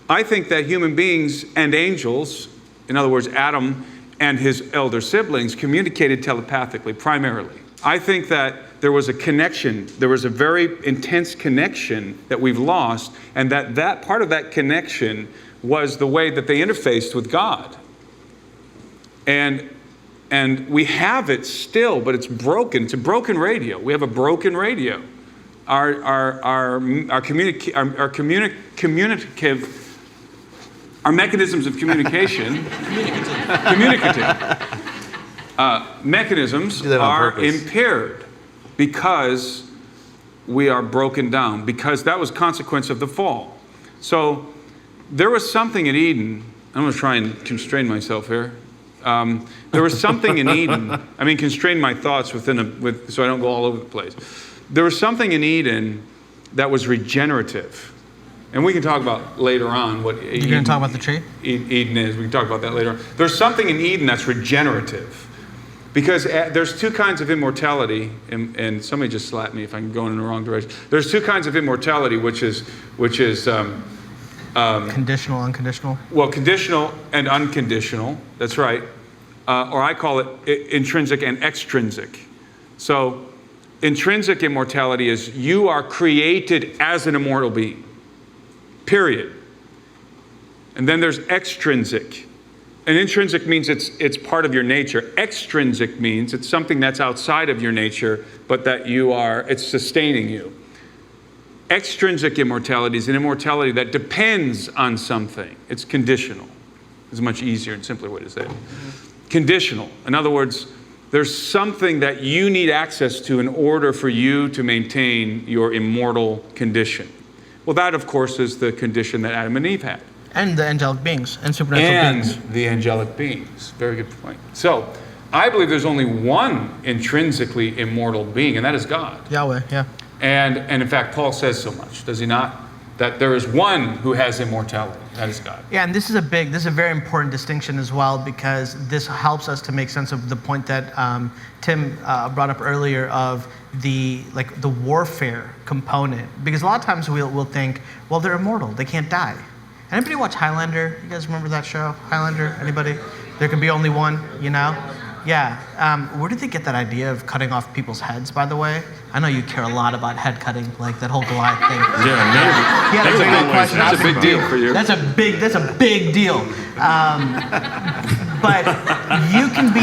I think that human beings and angels, in other words, Adam and his elder siblings, communicated telepathically primarily. I think that there was a connection, there was a very intense connection that we've lost, and that part of that connection was the way that they interfaced with God. And we have it still, but it's broken. It's a broken radio. We have a broken radio. Our mechanisms of communication, mechanisms are impaired because we are broken down, because that was a consequence of the fall. So there was something in Eden. I'm going to try and constrain myself here. There was something in Eden. Constrain my thoughts so I don't go all over the place. There was something in Eden that was regenerative. And we can talk about later on what You're going to talk about the tree? Eden is. We can talk about that later on. There's something in Eden that's regenerative. Because there's two kinds of immortality, and somebody just slapped me if I'm going in the wrong direction. There's two kinds of immortality, which is conditional, unconditional? Well, conditional and unconditional, that's right. Or I call it intrinsic and extrinsic. So intrinsic immortality is you are created as an immortal being, period. And then there's extrinsic. And intrinsic means it's part of your nature. Extrinsic means it's something that's outside of your nature, but that it's sustaining you. Extrinsic immortality is an immortality that depends on something. It's conditional. It's a much easier and simpler way to say it. Conditional. In other words, there's something that you need access to in order for you to maintain your immortal condition. Well, that, of course, is the condition that Adam and Eve had. And the angelic beings and supernatural beings. And the angelic beings. Very good point. So, I believe there's only one intrinsically immortal being, and that is God. Yahweh, yeah. And in fact, Paul says so much, does he not? That there is one who has immortality. That is God. Yeah, and this is a very important distinction as well, because this helps us to make sense of the point that Tim brought up earlier of the warfare component. Because a lot of times we'll think, well, they're immortal, they can't die. Anybody watch Highlander? You guys remember that show, Highlander? Anybody? There can be only one, you know? Yeah. Where did they get that idea of cutting off people's heads, by the way? I know you care a lot about head cutting, like that whole Goliath thing. Yeah, that's a big question. That's a big deal for you. That's a big deal. But you can be.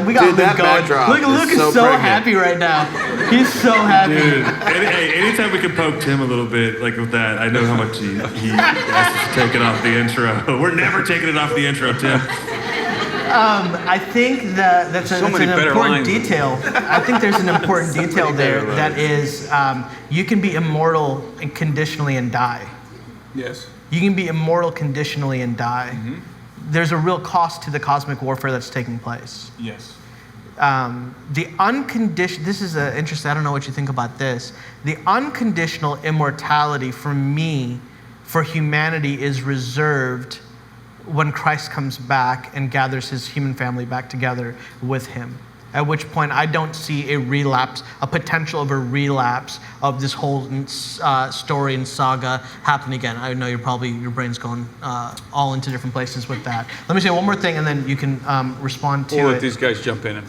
We got Luke going. Look, Luke is so happy right now. He's so happy. Dude, anytime we can poke Tim a little bit, like with that, I know how much he asked us to take it off the intro. We're never taking it off the intro, Tim. I think that's an important detail. I think there's an important detail there that is you can be immortal and conditionally and die. Yes. You can be immortal conditionally and die. Mm-hmm. There's a real cost to the cosmic warfare that's taking place. Yes. The unconditional, this is interesting, I don't know what you think about this. The unconditional immortality for me, for humanity, is reserved when Christ comes back and gathers his human family back together with him. At which point I don't see a potential of a relapse of this whole story and saga happening again. I know your brain's going all into different places with that. Let me say one more thing and then you can respond to it. We'll let these guys jump in.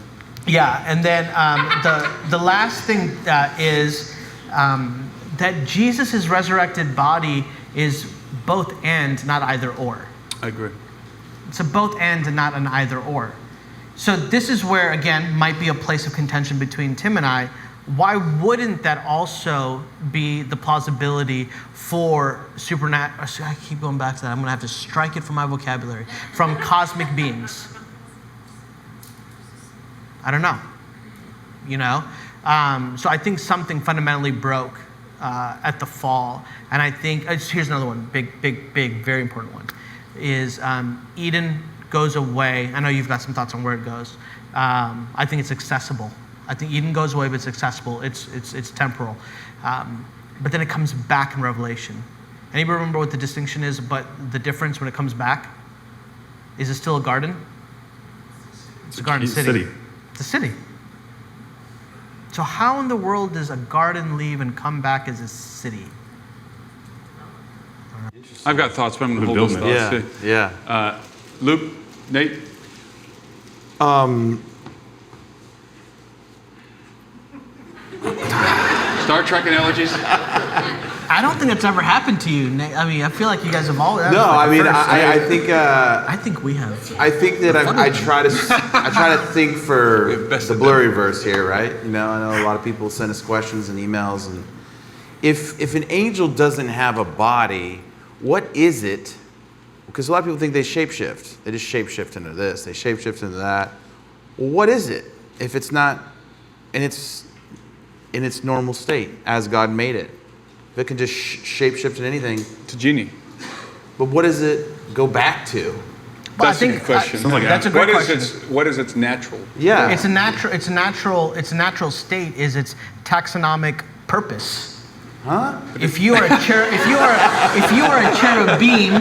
Yeah, and then the last thing is that Jesus' resurrected body is both and, not either or. I agree. It's a both and not an either or. So this is where, again, might be a place of contention between Tim and I. Why wouldn't that also be the plausibility for supernatural? I keep going back to that. I'm going to have to strike it from my vocabulary. From cosmic beings. I don't know. You know? So I think something fundamentally broke at the fall. And I think, here's another one, big, very important one, is Eden goes away. I know you've got some thoughts on where it goes. I think it's accessible. I think Eden goes away, but it's accessible. It's temporal. But then it comes back in Revelation. Anybody remember what the distinction is, but the difference when it comes back? Is it still a garden? It's a garden city. It's a city. So how in the world does a garden leave and come back as a city? I've got thoughts, but I'm going to hold those thoughts. Yeah. Luke, Nate? Star Trek analogies? I don't think it's ever happened to you. I mean, I feel like you guys have all. No, I mean, I think. I think we have. I think that I try to think for the Blurry verse here, right? You know, I know a lot of people send us questions and emails, and if an angel doesn't have a body, what is it? Because a lot of people think they shapeshift. They just shapeshift into this. They shapeshift into that. Well, what is it if it's not in its normal state as God made it? If it can just shapeshift in anything. It's a genie. But what does it go back to? Well, That's a good question. That's a great question. What is its natural? Yeah. It's a natural state is its taxonomic purpose. Huh? If you are a cherubim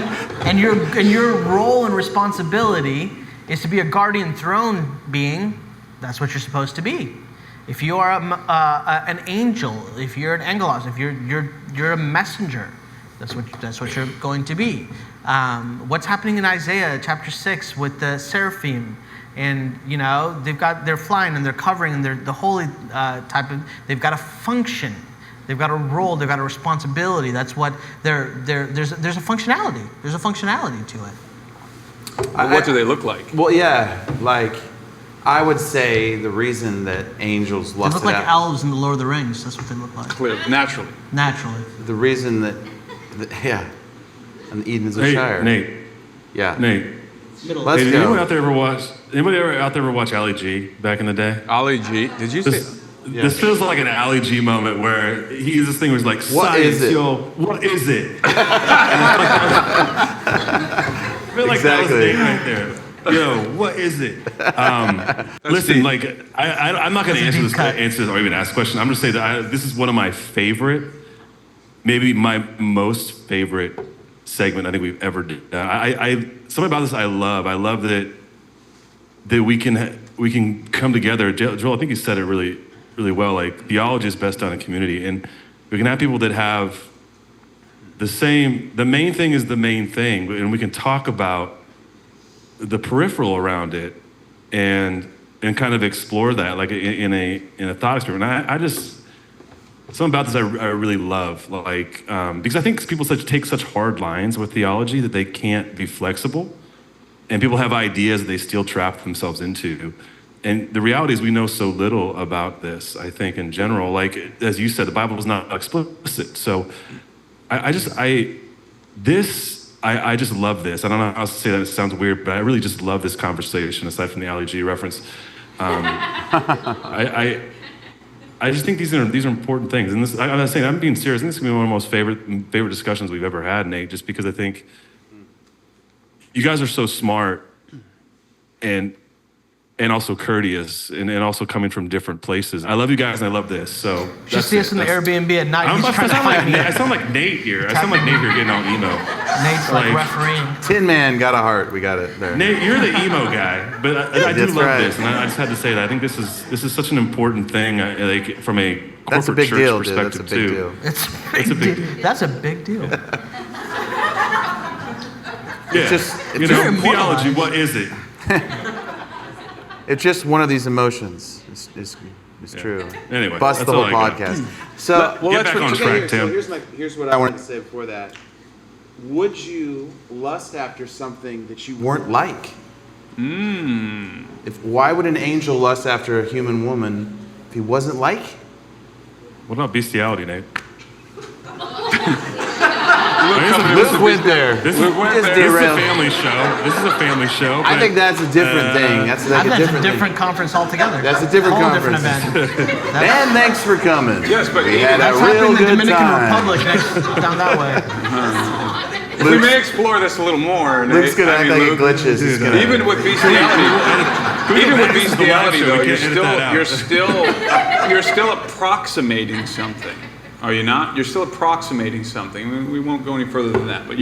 and your role and responsibility is to be a guardian throne being, that's what you're supposed to be. If you are an angel, if you're an angelos, if you're a messenger, that's what you're going to be. What's happening in Isaiah chapter 6 with the seraphim, and you know they're flying and they're covering and they're the holy type of. They've got a function, they've got a role, they've got a responsibility. That's what there's a functionality. There's a functionality to it. What do they look like? Well, yeah, like. I would say the reason that angels They lusted look like after, elves in the Lord of the Rings. That's what they look like. Clearly, naturally. Naturally. the reason that and Eden is a Shire. Nate. Yeah. Nate. Let's Hey, did go. anyone out there ever watch Ali G back in the day? Ali G. Did you say? This feels like an Ali G moment where he's this thing where he's like, What science, is it? yo, what is it? I feel like that was Exactly. Nate right there. Yo, what is it? Listen, deep. like I'm not going to answer this or even ask a question. I'm going to say that this is one of my favorite, maybe my most favorite segment I think we've ever done. Something about this I love. I love that we can come together. Joel, I think you said it really, really well. Like theology is best done in community, and we can have people that have the main thing is the main thing, and we can talk about the peripheral around it and kind of explore that like in a thought experiment. I just something about this I really love, like because I think people take such hard lines with theology that they can't be flexible, and people have ideas that they still trap themselves into. And the reality is we know so little about this, I think, in general. Like, as you said, the Bible is not explicit. So I just love this. I don't know how to say that, it sounds weird, but I really just love this conversation, aside from the Ali G reference. I just think these are important things. And this, I'm not saying, I'm being serious. I think this is going to be one of the most favorite discussions we've ever had, Nate, just because I think you guys are so smart and also courteous, and also coming from different places. I love you guys, and I love this. So Just see us in the Airbnb at night. I He's trying to find me. sound like Nate here. I sound like Nate here getting all emo. Nate's like refereeing. Tin Man got a heart. We got it there. Nate, you're the emo guy, but I do That's love right. this, and I just had to say that. I think this is such an important thing, like from a corporate That's a big church deal, dude. perspective That's a big too. deal. It's It's a big deal. That's a big deal. Yeah, just- you it's know, very immortalized. theology. What is it? It's just one of these emotions. It's true. Anyway, Bust that's the whole all I got. podcast. So, Get back on track, Tim. So here's what I wanted to say before that. Would you lust after something that you weren't like? Why would an angel lust after a human woman if he wasn't like? What about bestiality, Nate? Luke went there. This is Luke a derailed. family show. This is a family show. I think that's a different thing. That's like a That's different a different conference altogether. That's a different whole conference. different event. thing. And thanks for coming. Yes, but we had a That's real happening in the good Dominican time. Republic next down that way. we may explore this a little more. Luke's going to act like it glitches. He's gonna... Even with bestiality, though, you're still approximating something. Are you not? You're still approximating something. We won't go any further than that. But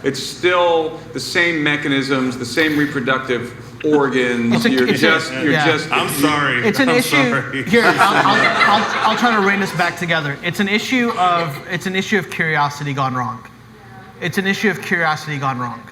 it's still the same mechanisms, the same reproductive organs. I'm sorry. It's an issue. Here, I'll try to rein us back together. It's an issue of curiosity gone wrong. It's an issue of curiosity gone wrong.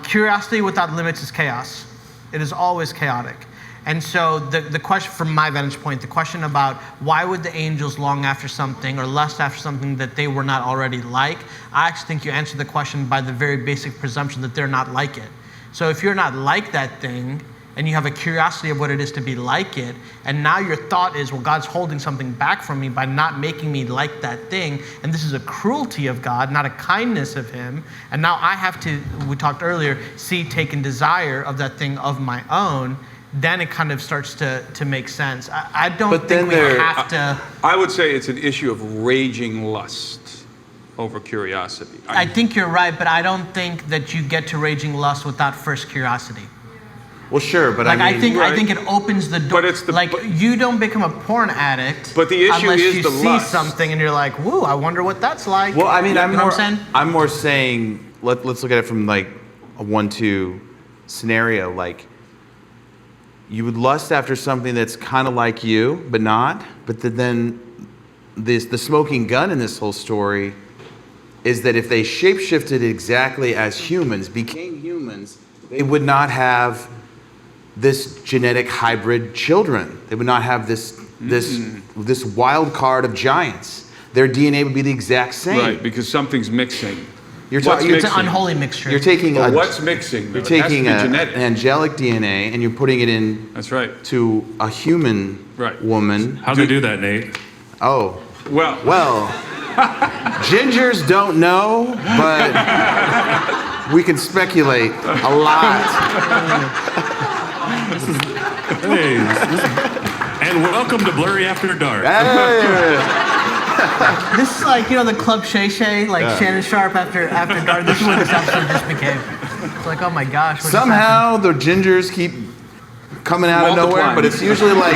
Curiosity without limits is chaos. It is always chaotic. And so the question, from my vantage point, the question about why would the angels long after something or lust after something that they were not already like, I actually think you answer the question by the very basic presumption that they're not like it. So if you're not like that thing, and you have a curiosity of what it is to be like it, and now your thought is, well, God's holding something back from me by not making me like that thing, and this is a cruelty of God, not a kindness of him, and now I have to, we talked earlier, see, take, and desire of that thing of my own, then it kind of starts to make sense. I don't think we have to... I would say it's an issue of raging lust over curiosity. I think you're right, but I don't think that you get to raging lust without first curiosity. Well, sure, but I think it opens the door. But you don't become a porn addict. But the issue unless is you the see lust. something and you're like, "Woo, I wonder what that's like." Well, I mean, I'm more saying, let's look at it from like a 1-2 scenario. Like, you would lust after something that's kind of like you, but not. But then the smoking gun in this whole story is that if they shapeshifted exactly as humans, became humans, they would not have this genetic hybrid children. They would not have this wild card of giants. Their DNA would be the exact same. Right, because something's mixing. It's an unholy mixture. You're taking what's mixing? You're taking an angelic DNA and you're putting it in. That's right. To a human woman. How'd they do that, Nate? Oh. Well. Gingers don't know, but we can speculate a lot. And welcome to Blurry After Dark. This is like, the Club Shay Shay, Shannon Sharp after dark. This is what this episode just became. It's like, oh my gosh. Somehow the gingers keep coming out of nowhere, but it's usually like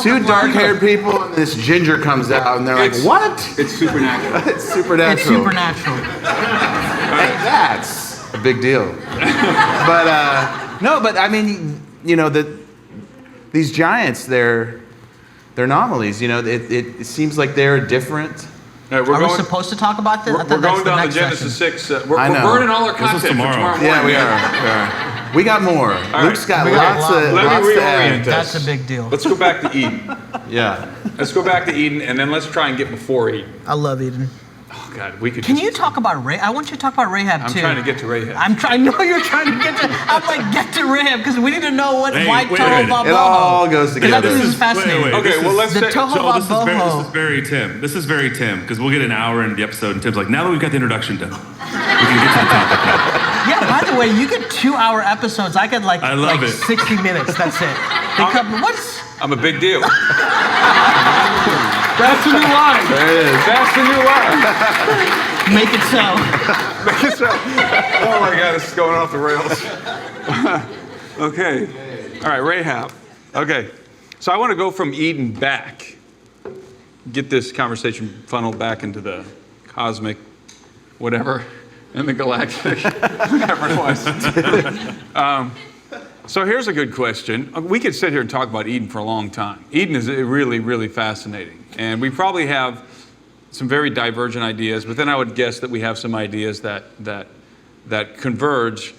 two dark-haired people and this ginger comes out and they're like, what? It's supernatural. It's supernatural. It's supernatural. That's a big deal. But I mean, these giants, they're anomalies. It seems like they're different. Are we supposed to talk about this? We're going down to Genesis 6. We're burning all our content for tomorrow morning. Yeah, we are. We got more. Luke's got lots to add. That's a big deal. Let's go back to Eden. Yeah. Let's go back to Eden, and then let's try and get before Eden. I love Eden. Oh, God, we could. Can you talk about Rahab? I want you to talk about Rahab, too. I'm trying to get to Rahab. I know you're trying to get to. I'm like, get to Rahab, because we need to know what white tohu vabohu. It all goes together. This is fascinating. Okay, well, let's the tohu vabohu. This is very Tim, because we'll get an hour into the episode, and Tim's like, now that we've got the introduction done, we can get to the topic now. Yeah, by the way, you get 2-hour episodes. I get like 60 minutes. That's it. I'm a big deal. That's the new line. There it is. That's the new line. Make it so. Make it so. Oh my God, this is going off the rails. Okay. All right, Rahab. Okay. So I want to go from Eden back. Get this conversation funneled back into the cosmic, whatever, and the galactic, whatever it was. So here's a good question. We could sit here and talk about Eden for a long time. Eden is really, really fascinating. And we probably have some very divergent ideas, but then I would guess that we have some ideas that converge.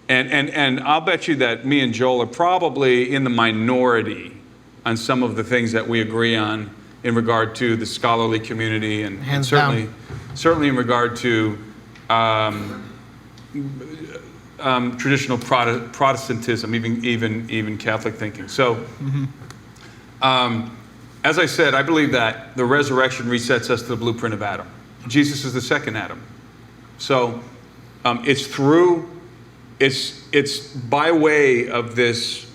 And I'll bet you that me and Joel are probably in the minority on some of the things that we agree on in regard to the scholarly community and certainly in regard to traditional Protestantism, even Catholic thinking. So, as I said, I believe that the resurrection resets us to the blueprint of Adam. Jesus is the second Adam. So, it's by way of this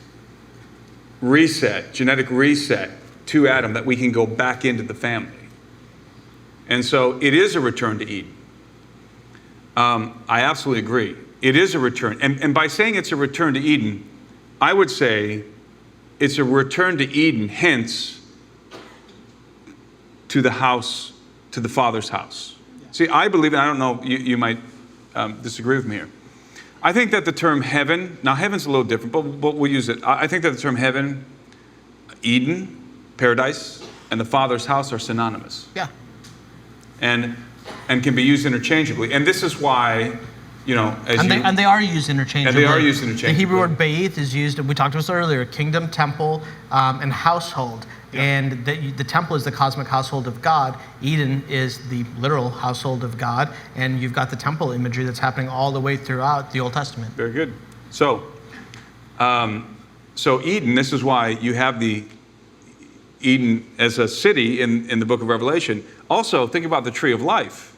reset, genetic reset to Adam, that we can go back into the family. And so, it is a return to Eden. I absolutely agree. It is a return. And by saying it's a return to Eden, I would say it's a return to Eden, hence to the house, to the Father's house. Yeah. See, I believe, and I don't know, you might disagree with me here. I think that the term heaven, now heaven's a little different, but we'll use it. I think that the term heaven, Eden, paradise, and the Father's house are synonymous. Yeah. And can be used interchangeably. And this is why, and they are used interchangeably. The Hebrew word Beith is used, we talked about this earlier, kingdom, temple, and household. Yeah. And the temple is the cosmic household of God. Eden is the literal household of God. And you've got the temple imagery that's happening all the way throughout the Old Testament. Very good. So Eden, this is why you have the Eden as a city in the book of Revelation. Also, think about the tree of life.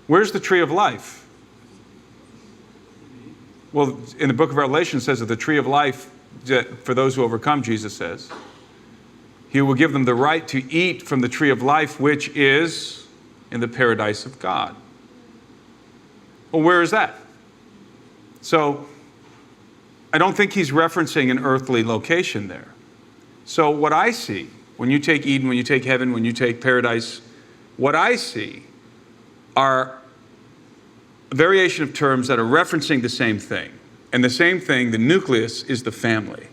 Where's the tree of life? Well, in the book of Revelation it says that the tree of life, for those who overcome, Jesus says, he will give them the right to eat from the tree of life, which is in the paradise of God. Well, where is that? So, I don't think he's referencing an earthly location there. So what I see, when you take Eden, when you take heaven, when you take paradise, what I see are a variation of terms that are referencing the same thing. And the same thing, the nucleus, is the family.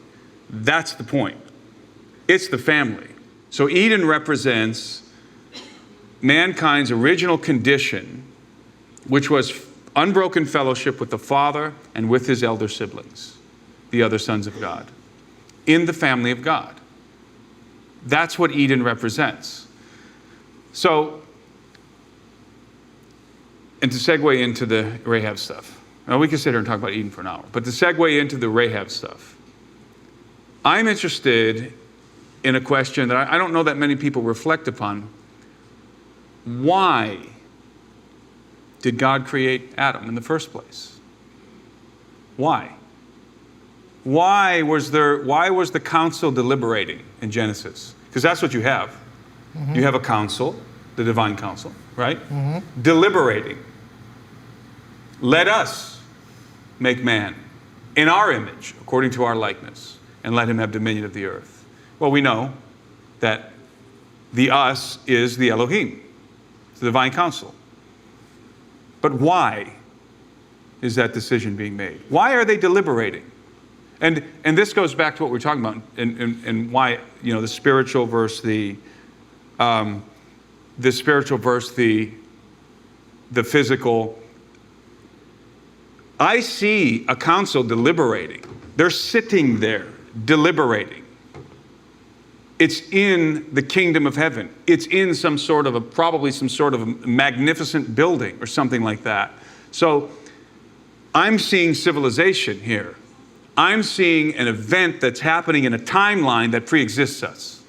That's the point. It's the family. So Eden represents mankind's original condition, which was unbroken fellowship with the Father and with his elder siblings, the other sons of God, in the family of God. That's what Eden represents. So, and to segue into the Rahab stuff. Now, we can sit here and talk about Eden for an hour, but to segue into the Rahab stuff, I'm interested in a question that I don't know that many people reflect upon. Why did God create Adam in the first place? Why? Why was the council deliberating in Genesis? Because that's what you have. Mm-hmm. You have a council, the divine council, right? Mm-hmm. Deliberating. Let us make man in our image, according to our likeness, and let him have dominion of the earth. Well, we know that the us is the Elohim, the divine council. But why is that decision being made? Why are they deliberating? And this goes back to what we're talking about, and why, the spiritual versus the physical. I see a council deliberating. They're sitting there deliberating. It's in the kingdom of heaven. It's in probably some sort of a magnificent building or something like that. So I'm seeing civilization here. I'm seeing an event that's happening in a timeline that pre-exists us.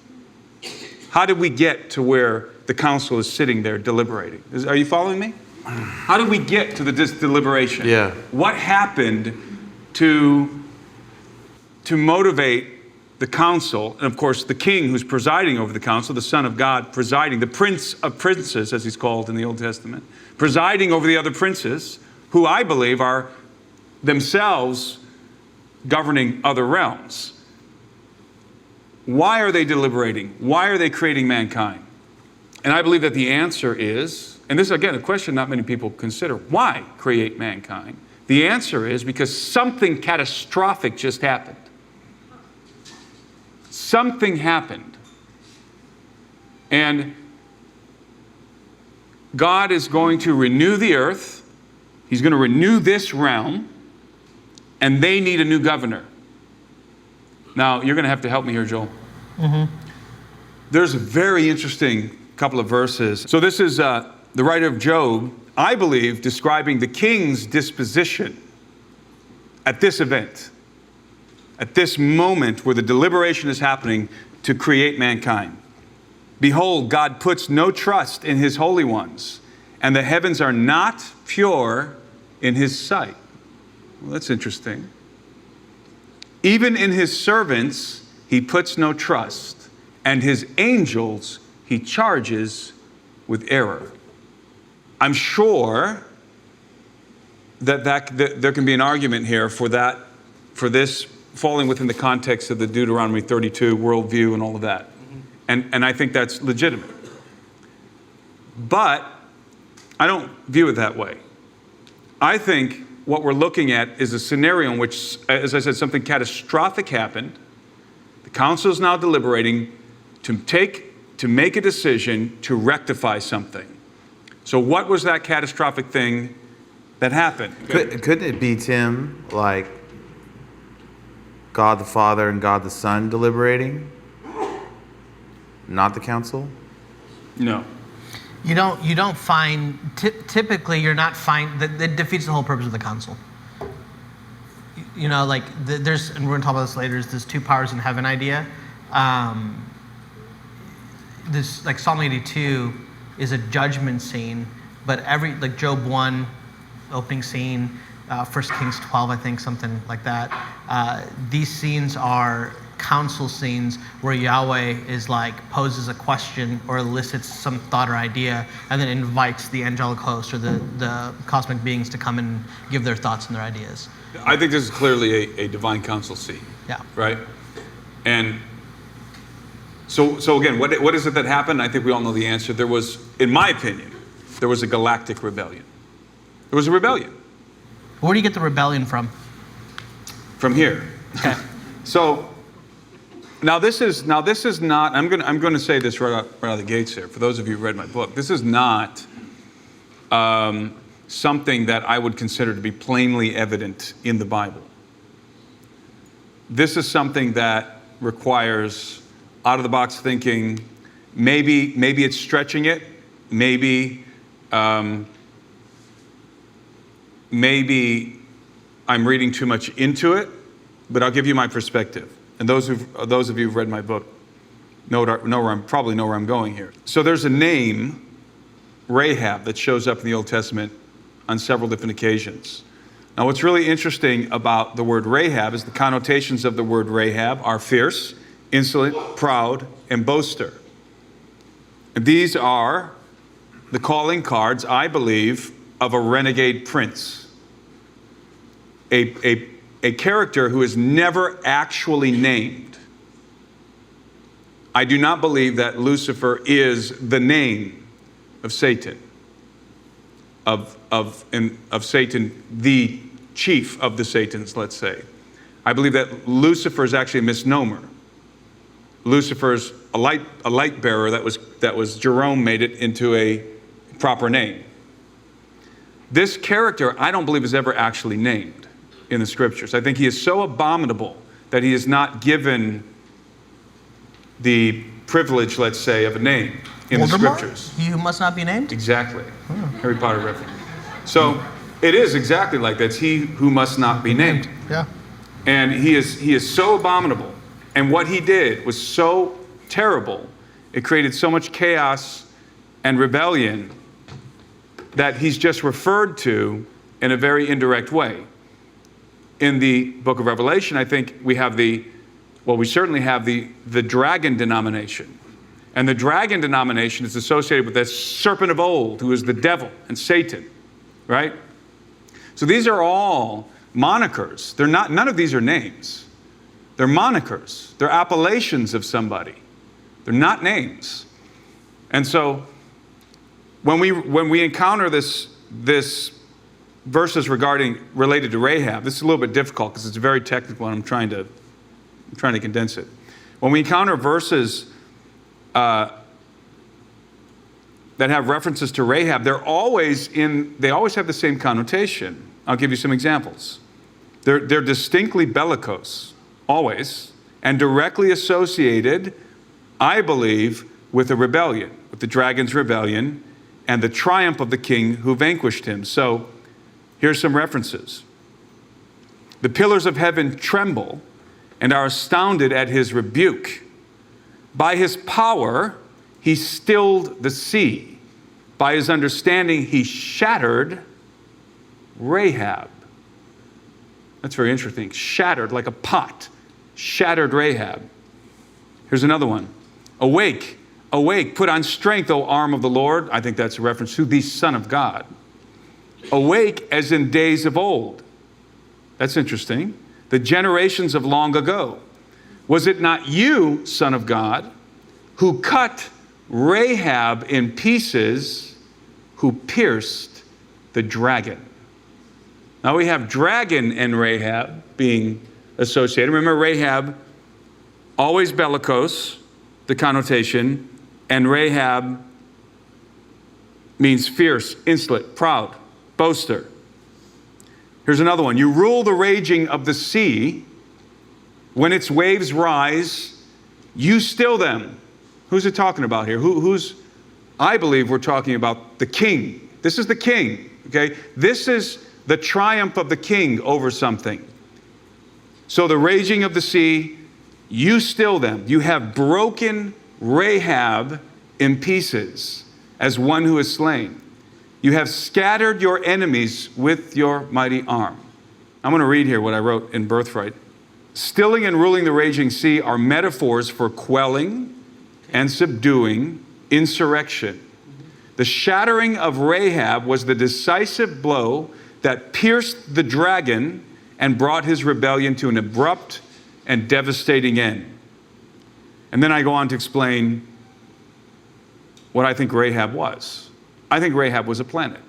How did we get to where the council is sitting there deliberating? Are you following me? How did we get to this deliberation? Yeah. What happened to motivate the council, and of course the king who's presiding over the council, the Son of God presiding, the Prince of Princes, as he's called in the Old Testament, presiding over the other princes, who I believe are themselves governing other realms. Why are they deliberating? Why are they creating mankind? And I believe that the answer is, and this is again a question not many people consider, why create mankind? The answer is because something catastrophic just happened. Something happened. And God is going to renew the earth. He's going to renew this realm. And they need a new governor. Now, you're going to have to help me here, Joel. Mm-hmm. There's a very interesting couple of verses. So this is the writer of Job, I believe, describing the king's disposition at this event, at this moment where the deliberation is happening to create mankind. Behold, God puts no trust in his holy ones, and the heavens are not pure in his sight. Well, that's interesting. Even in his servants, he puts no trust, and his angels he charges with error. I'm sure that there can be an argument here for this falling within the context of the Deuteronomy 32 worldview and all of that. And I think that's legitimate. But I don't view it that way. I think what we're looking at is a scenario in which, as I said, something catastrophic happened. The council is now deliberating to make a decision to rectify something. So what was that catastrophic thing that happened? Couldn't it be, Tim, like God the Father and God the Son deliberating? Not the council? No. You don't find, typically you're not that defeats the whole purpose of the council. You know, like there's, and we're going to talk about this later, is this two powers in heaven idea. This, like Psalm 82 is a judgment scene, but like Job 1, opening scene, 1 Kings 12, I think, something like that. These scenes are council scenes where Yahweh is like poses a question or elicits some thought or idea and then invites the angelic host or the cosmic beings to come and give their thoughts and their ideas. I think this is clearly a divine council scene. Yeah. Right? And so again, what is it that happened? I think we all know the answer. There was, in my opinion, there was a galactic rebellion. There was a rebellion. Where do you get the rebellion from? From here. Okay. So now this is not. I'm going to say this right out of the gates here. For those of you who read my book, this is not something that I would consider to be plainly evident in the Bible. This is something that requires out-of-the-box thinking. Maybe it's stretching it. Maybe I'm reading too much into it. But I'll give you my perspective. And those of you who've read my book probably know where I'm going here. So there's a name, Rahab, that shows up in the Old Testament on several different occasions. Now, what's really interesting about the word Rahab is the connotations of the word Rahab are fierce, insolent, proud, and boaster. And these are the calling cards, I believe, of a renegade prince. A character who is never actually named. I do not believe that Lucifer is the name of Satan, of Satan, the chief of the Satans, let's say. I believe that Lucifer is actually a misnomer. Lucifer's a light bearer that was Jerome made it into a proper name. This character, I don't believe, is ever actually named in the scriptures. I think he is so abominable that he is not given the privilege, let's say, of a name in the scriptures. He who must not be named? Exactly. Harry Potter reference. So it is exactly like that. It's he who must not be named. Yeah. And he is so abominable. And what he did was so terrible. It created so much chaos and rebellion that he's just referred to in a very indirect way. In the book of Revelation, I think we certainly have the dragon denomination. And the dragon denomination is associated with that serpent of old, who is the devil and Satan, right? So these are all monikers. None of these are names. They're monikers. They're appellations of somebody. They're not names. And so when we encounter this verses related to Rahab, this is a little bit difficult because it's very technical and I'm trying to condense it. When we encounter verses that have references to Rahab, they always have the same connotation. I'll give you some examples. They're distinctly bellicose, always, and directly associated, I believe, with a rebellion, with the dragon's rebellion and the triumph of the king who vanquished him. So here's some references. The pillars of heaven tremble and are astounded at his rebuke. By his power, he stilled the sea. By his understanding, he shattered Rahab. That's very interesting. Shattered like a pot. Shattered Rahab. Here's another one. Awake, awake, put on strength, O arm of the Lord. I think that's a reference to the Son of God. Awake as in days of old. That's interesting. The generations of long ago. Was it not you, Son of God, who cut Rahab in pieces, who pierced the dragon? Now we have dragon and Rahab being associated. Remember, Rahab, always bellicose, the connotation, and Rahab means fierce, insolent, proud, boaster. Here's another one. You rule the raging of the sea. When its waves rise, you still them. Who's it talking about here? I believe we're talking about the king. This is the king, okay? This is the triumph of the king over something. So the raging of the sea, you still them. You have broken Rahab in pieces as one who is slain. You have scattered your enemies with your mighty arm. I'm going to read here what I wrote in Birthright. Stilling and ruling the raging sea are metaphors for quelling and subduing insurrection. The shattering of Rahab was the decisive blow that pierced the dragon and brought his rebellion to an abrupt and devastating end. And then I go on to explain what I think Rahab was. I think Rahab was a planet.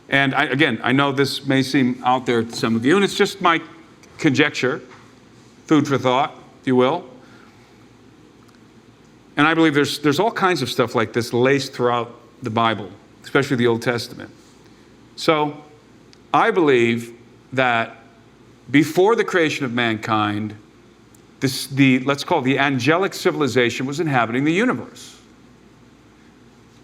And I know this may seem out there to some of you, and it's just my conjecture, food for thought, if you will. And I believe there's all kinds of stuff like this laced throughout the Bible, especially the Old Testament. So I believe that before the creation of mankind, let's call it the angelic civilization was inhabiting the universe.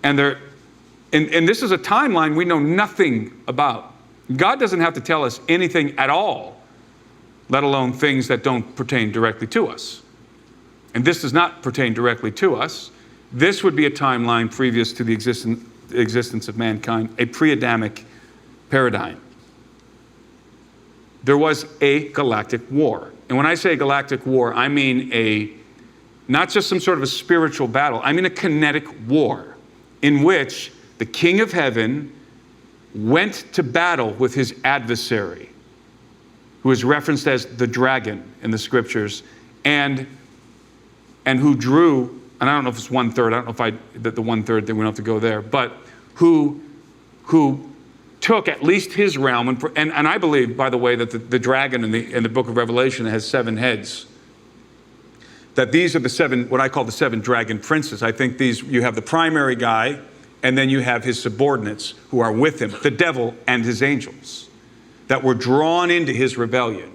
And this is a timeline we know nothing about. God doesn't have to tell us anything at all, let alone things that don't pertain directly to us. And this does not pertain directly to us. This would be a timeline previous to the existence of mankind, a pre-Adamic paradigm. There was a galactic war. And when I say galactic war, I mean not just some sort of a spiritual battle, I mean a kinetic war in which the King of Heaven went to battle with his adversary, who is referenced as the dragon in the scriptures, and who drew, and I don't know if it's 1/3, I don't know if the 1/3, then we don't have to go there, but who took at least his realm, and I believe, by the way, that the dragon in the book of Revelation has 7 heads. That these are the 7, what I call the 7 dragon princes. I think you have the primary guy, and then you have his subordinates who are with him, the devil and his angels, that were drawn into his rebellion,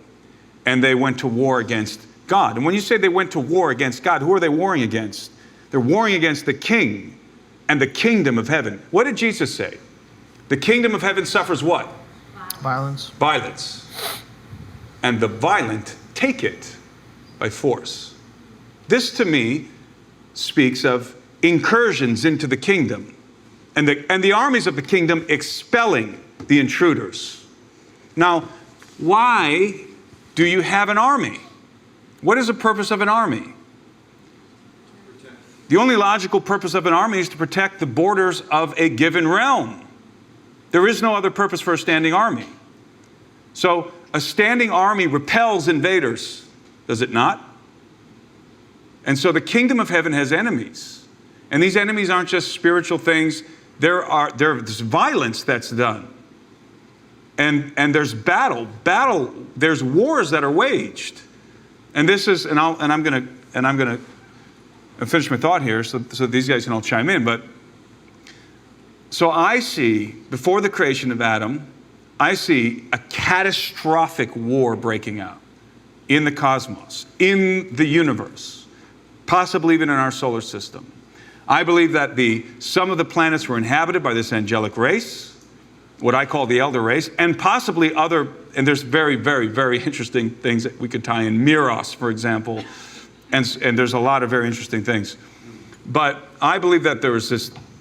and they went to war against God. And when you say they went to war against God, who are they warring against? They're warring against the king and the kingdom of heaven. What did Jesus say? The kingdom of heaven suffers what? Violence. Violence. And the violent take it by force. This to me speaks of incursions into the kingdom and the armies of the kingdom expelling the intruders. Now, why do you have an army? What is the purpose of an army? The only logical purpose of an army is to protect the borders of a given realm. There is no other purpose for a standing army. So a standing army repels invaders, does it not? And so the kingdom of heaven has enemies. And these enemies aren't just spiritual things. There's violence that's done. And there's battle. There's wars that are waged. And this is, and I'm gonna finish my thought here so these guys can all chime in. But so I see, before the creation of Adam, I see a catastrophic war breaking out in the cosmos, in the universe, possibly even in our solar system. I believe that some of the planets were inhabited by this angelic race, what I call the elder race, and possibly other, and there's very, very, very interesting things that we could tie in. Miros, for example, and there's a lot of very interesting things. But I believe that there was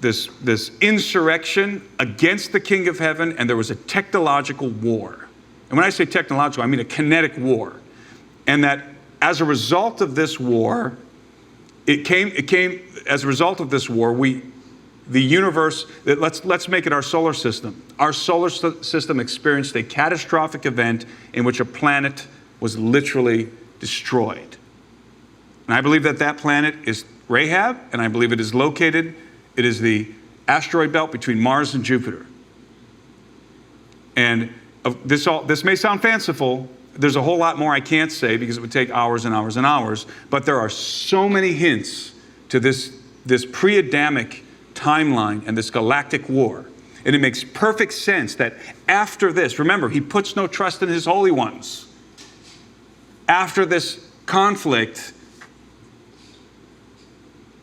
this insurrection against the King of Heaven, and there was a technological war. And when I say technological, I mean a kinetic war. And that as a result of this war, as a result of this war, the universe, let's make it our solar system. Our solar system experienced a catastrophic event in which a planet was literally destroyed. And I believe that planet is Rahab, and I believe it is the asteroid belt between Mars and Jupiter. And this may sound fanciful. There's a whole lot more I can't say because it would take hours and hours and hours, but there are so many hints to this pre-Adamic timeline and this galactic war. And it makes perfect sense that after this, remember, he puts no trust in his holy ones. After this conflict,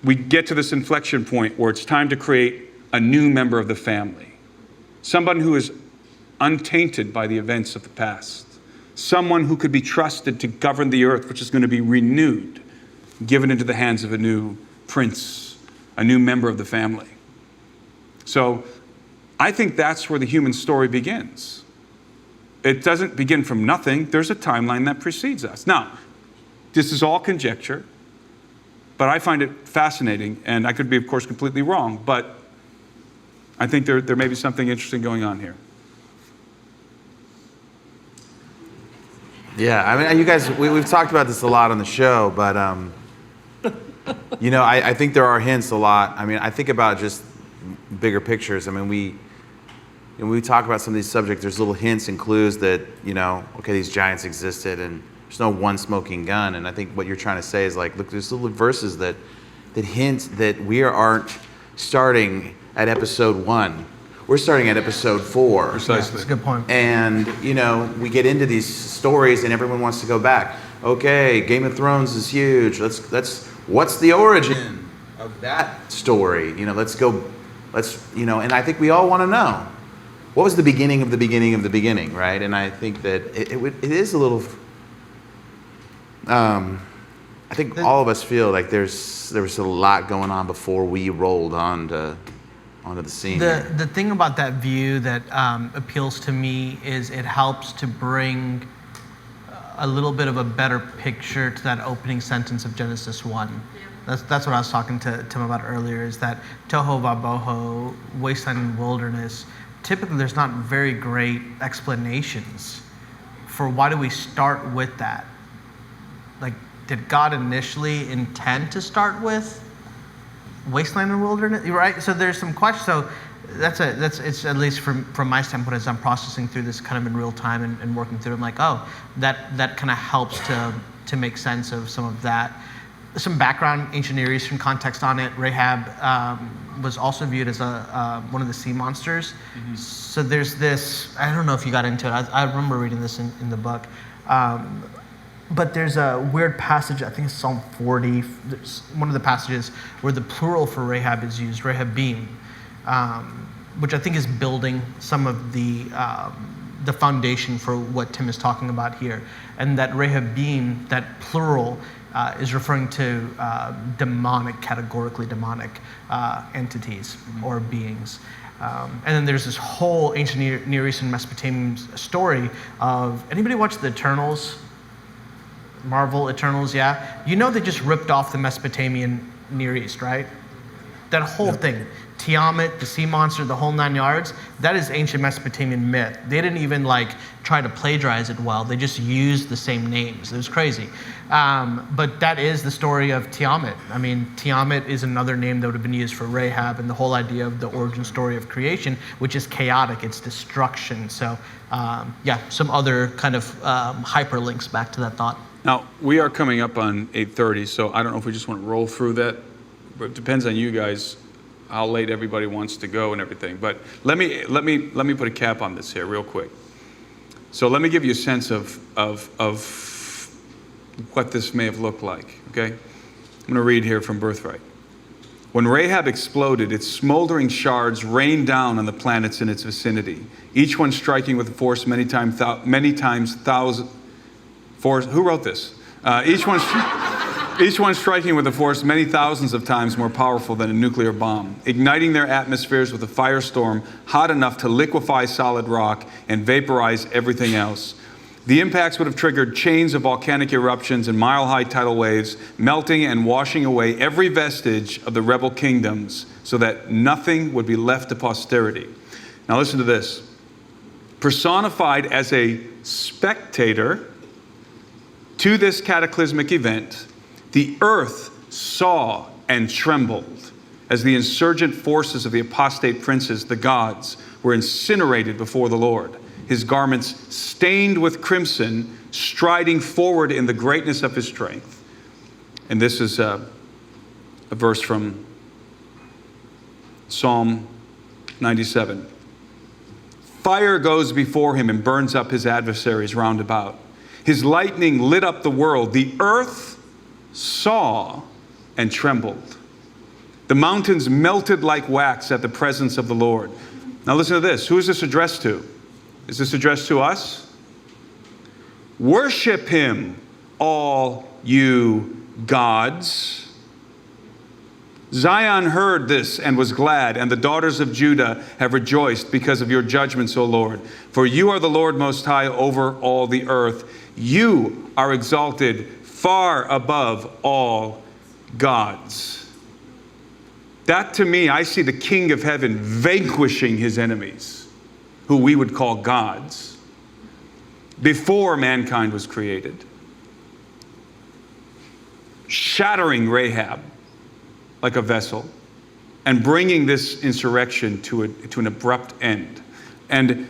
we get to this inflection point where it's time to create a new member of the family. Someone who is untainted by the events of the past. Someone who could be trusted to govern the earth, which is going to be renewed, given into the hands of a new prince, a new member of the family. So I think that's where the human story begins. It doesn't begin from nothing. There's a timeline that precedes us. Now, this is all conjecture, but I find it fascinating, and I could be, of course, completely wrong, but I think there may be something interesting going on here. Yeah, I mean, you guys, we've talked about this a lot on the show, but, I think there are hints a lot. I mean, I think about just bigger pictures. I mean, when we talk about some of these subjects, there's little hints and clues that, okay, these giants existed, and there's no one smoking gun. And I think what you're trying to say is like, look, there's little verses that hint that we aren't starting at episode 1. We're starting at episode 4. Precisely. Yeah, that's a good point. And, we get into these stories and everyone wants to go back. Okay, Game of Thrones is huge. What's the origin of that story? And I think we all want to know. What was the beginning of the beginning of the beginning, right? And I think that it is a little, I think all of us feel like there was a lot going on before we rolled onto the scene. The thing about that view that appeals to me is it helps to bring a little bit of a better picture to that opening sentence of Genesis 1. That's what I was talking to Tim about earlier, is that Toho Vaboho, wasteland and wilderness, typically there's not very great explanations for why do we start with that. Like, did God initially intend to start with wasteland and wilderness, right? So there's some questions. So it's at least from my standpoint, as I'm processing through this kind of in real time and working through it, I'm like, oh, that kind of helps to make sense of some of that. Some background, ancient Near Eastern context on it. Rahab was also viewed as one of the sea monsters. Mm-hmm. So there's this, I don't know if you got into it. I remember reading this in the book. But there's a weird passage, I think it's Psalm 40, one of the passages where the plural for Rahab is used, Rahabim, which I think is building some of the foundation for what Tim is talking about here. And that Rahabim, that plural, is referring to demonic, categorically demonic entities or beings. And then there's this whole ancient Near Eastern Mesopotamian story of, anybody watch the Eternals? Marvel Eternals, yeah? They just ripped off the Mesopotamian Near East, right? That whole thing. Tiamat, the sea monster, the whole 9 yards, that is ancient Mesopotamian myth. They didn't even try to plagiarize it well. They just used the same names. It was crazy. But that is the story of Tiamat. I mean, Tiamat is another name that would have been used for Rahab, and the whole idea of the origin story of creation, which is chaotic, it's destruction. So some other kind of hyperlinks back to that thought. Now, we are coming up on 8:30, so I don't know if we just want to roll through that, but it depends on you guys how late everybody wants to go and everything. But let me put a cap on this here real quick. So let me give you a sense of what this may have looked like, okay? I'm going to read here from Birthright. When Rahab exploded, its smoldering shards rained down on the planets in its vicinity, each one striking with a force many times thousand. Who wrote this? Each one striking with a force many thousands of times more powerful than a nuclear bomb, igniting their atmospheres with a firestorm hot enough to liquefy solid rock and vaporize everything else. The impacts would have triggered chains of volcanic eruptions and mile-high tidal waves, melting and washing away every vestige of the rebel kingdoms so that nothing would be left to posterity. Now listen to this. Personified as a spectator to this cataclysmic event, the earth saw and trembled as the insurgent forces of the apostate princes, the gods, were incinerated before the Lord, his garments stained with crimson, striding forward in the greatness of his strength. And this is a verse from Psalm 97. Fire goes before him and burns up his adversaries round about. His lightning lit up the world. The earth saw and trembled. The mountains melted like wax at the presence of the Lord. Now listen to this. Who is this addressed to? Is this addressed to us? Worship him, all you gods. Zion heard this and was glad, and the daughters of Judah have rejoiced because of your judgments, O Lord. For you are the Lord Most High over all the earth. You are exalted far above all gods. That to me, I see the King of heaven vanquishing his enemies, who we would call gods, before mankind was created. Shattering Rahab like a vessel, and bringing this insurrection to an abrupt end. And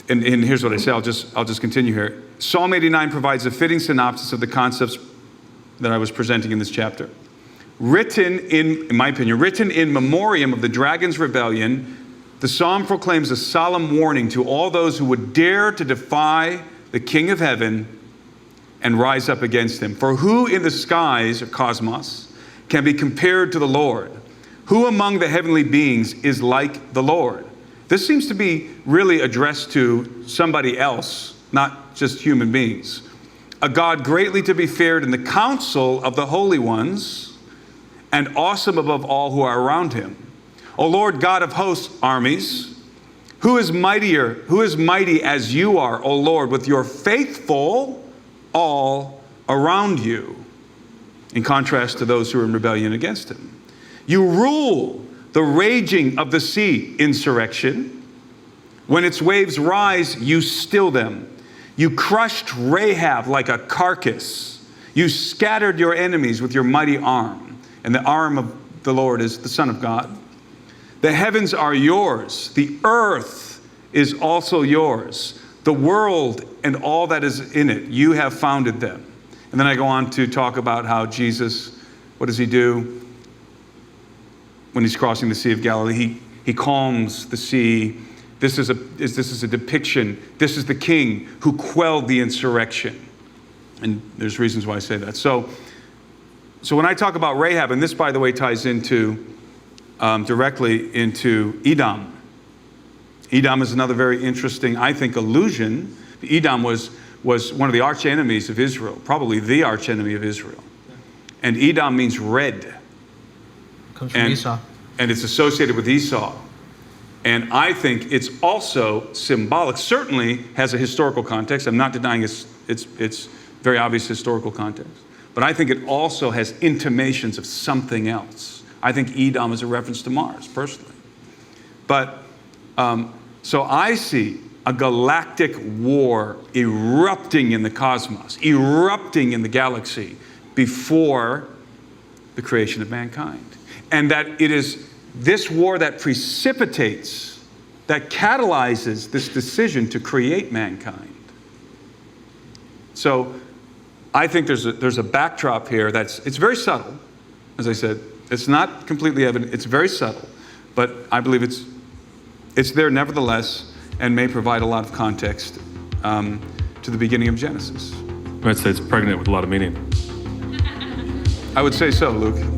here's what I say. I'll just continue here. Psalm 89 provides a fitting synopsis of the concepts that I was presenting in this chapter. Written in my opinion, written in memoriam of the dragon's rebellion, the psalm proclaims a solemn warning to all those who would dare to defy the King of heaven and rise up against him. For who in the skies, or cosmos, can be compared to the Lord? Who among the heavenly beings is like the Lord? This seems to be really addressed to somebody else, not just human beings. A God greatly to be feared in the council of the holy ones, and awesome above all who are around him. O Lord God of hosts, armies, who is mighty as you are, O Lord, with your faithful all around you, in contrast to those who are in rebellion against him. You rule the raging of the sea, insurrection. When its waves rise, you still them. You crushed Rahab like a carcass. You scattered your enemies with your mighty arm. And the arm of the Lord is the Son of God. The heavens are yours. The earth is also yours. The world and all that is in it, you have founded them. And then I go on to talk about how Jesus, what does he do when he's crossing the Sea of Galilee? He calms the sea. This is a depiction. This is the king who quelled the insurrection. And there's reasons why I say that. So when I talk about Rahab, and this, by the way, ties into directly into Edom. Edom is another very interesting, I think, allusion. Edom was one of the arch enemies of Israel, probably the arch enemy of Israel. And Edom means red. Comes from Esau. And it's associated with Esau. And I think it's also symbolic, certainly has a historical context. I'm not denying it's very obvious historical context. But I think it also has intimations of something else. I think Edom is a reference to Mars, personally. But so I see a galactic war erupting in the cosmos, erupting in the galaxy before the creation of mankind. And that it is this war that precipitates, that catalyzes this decision to create mankind. So I think there's a backdrop here it's very subtle, as I said. It's not completely evident. It's very subtle. But I believe it's there nevertheless, and may provide a lot of context to the beginning of Genesis. I'd say it's pregnant with a lot of meaning. I would say so, Luke.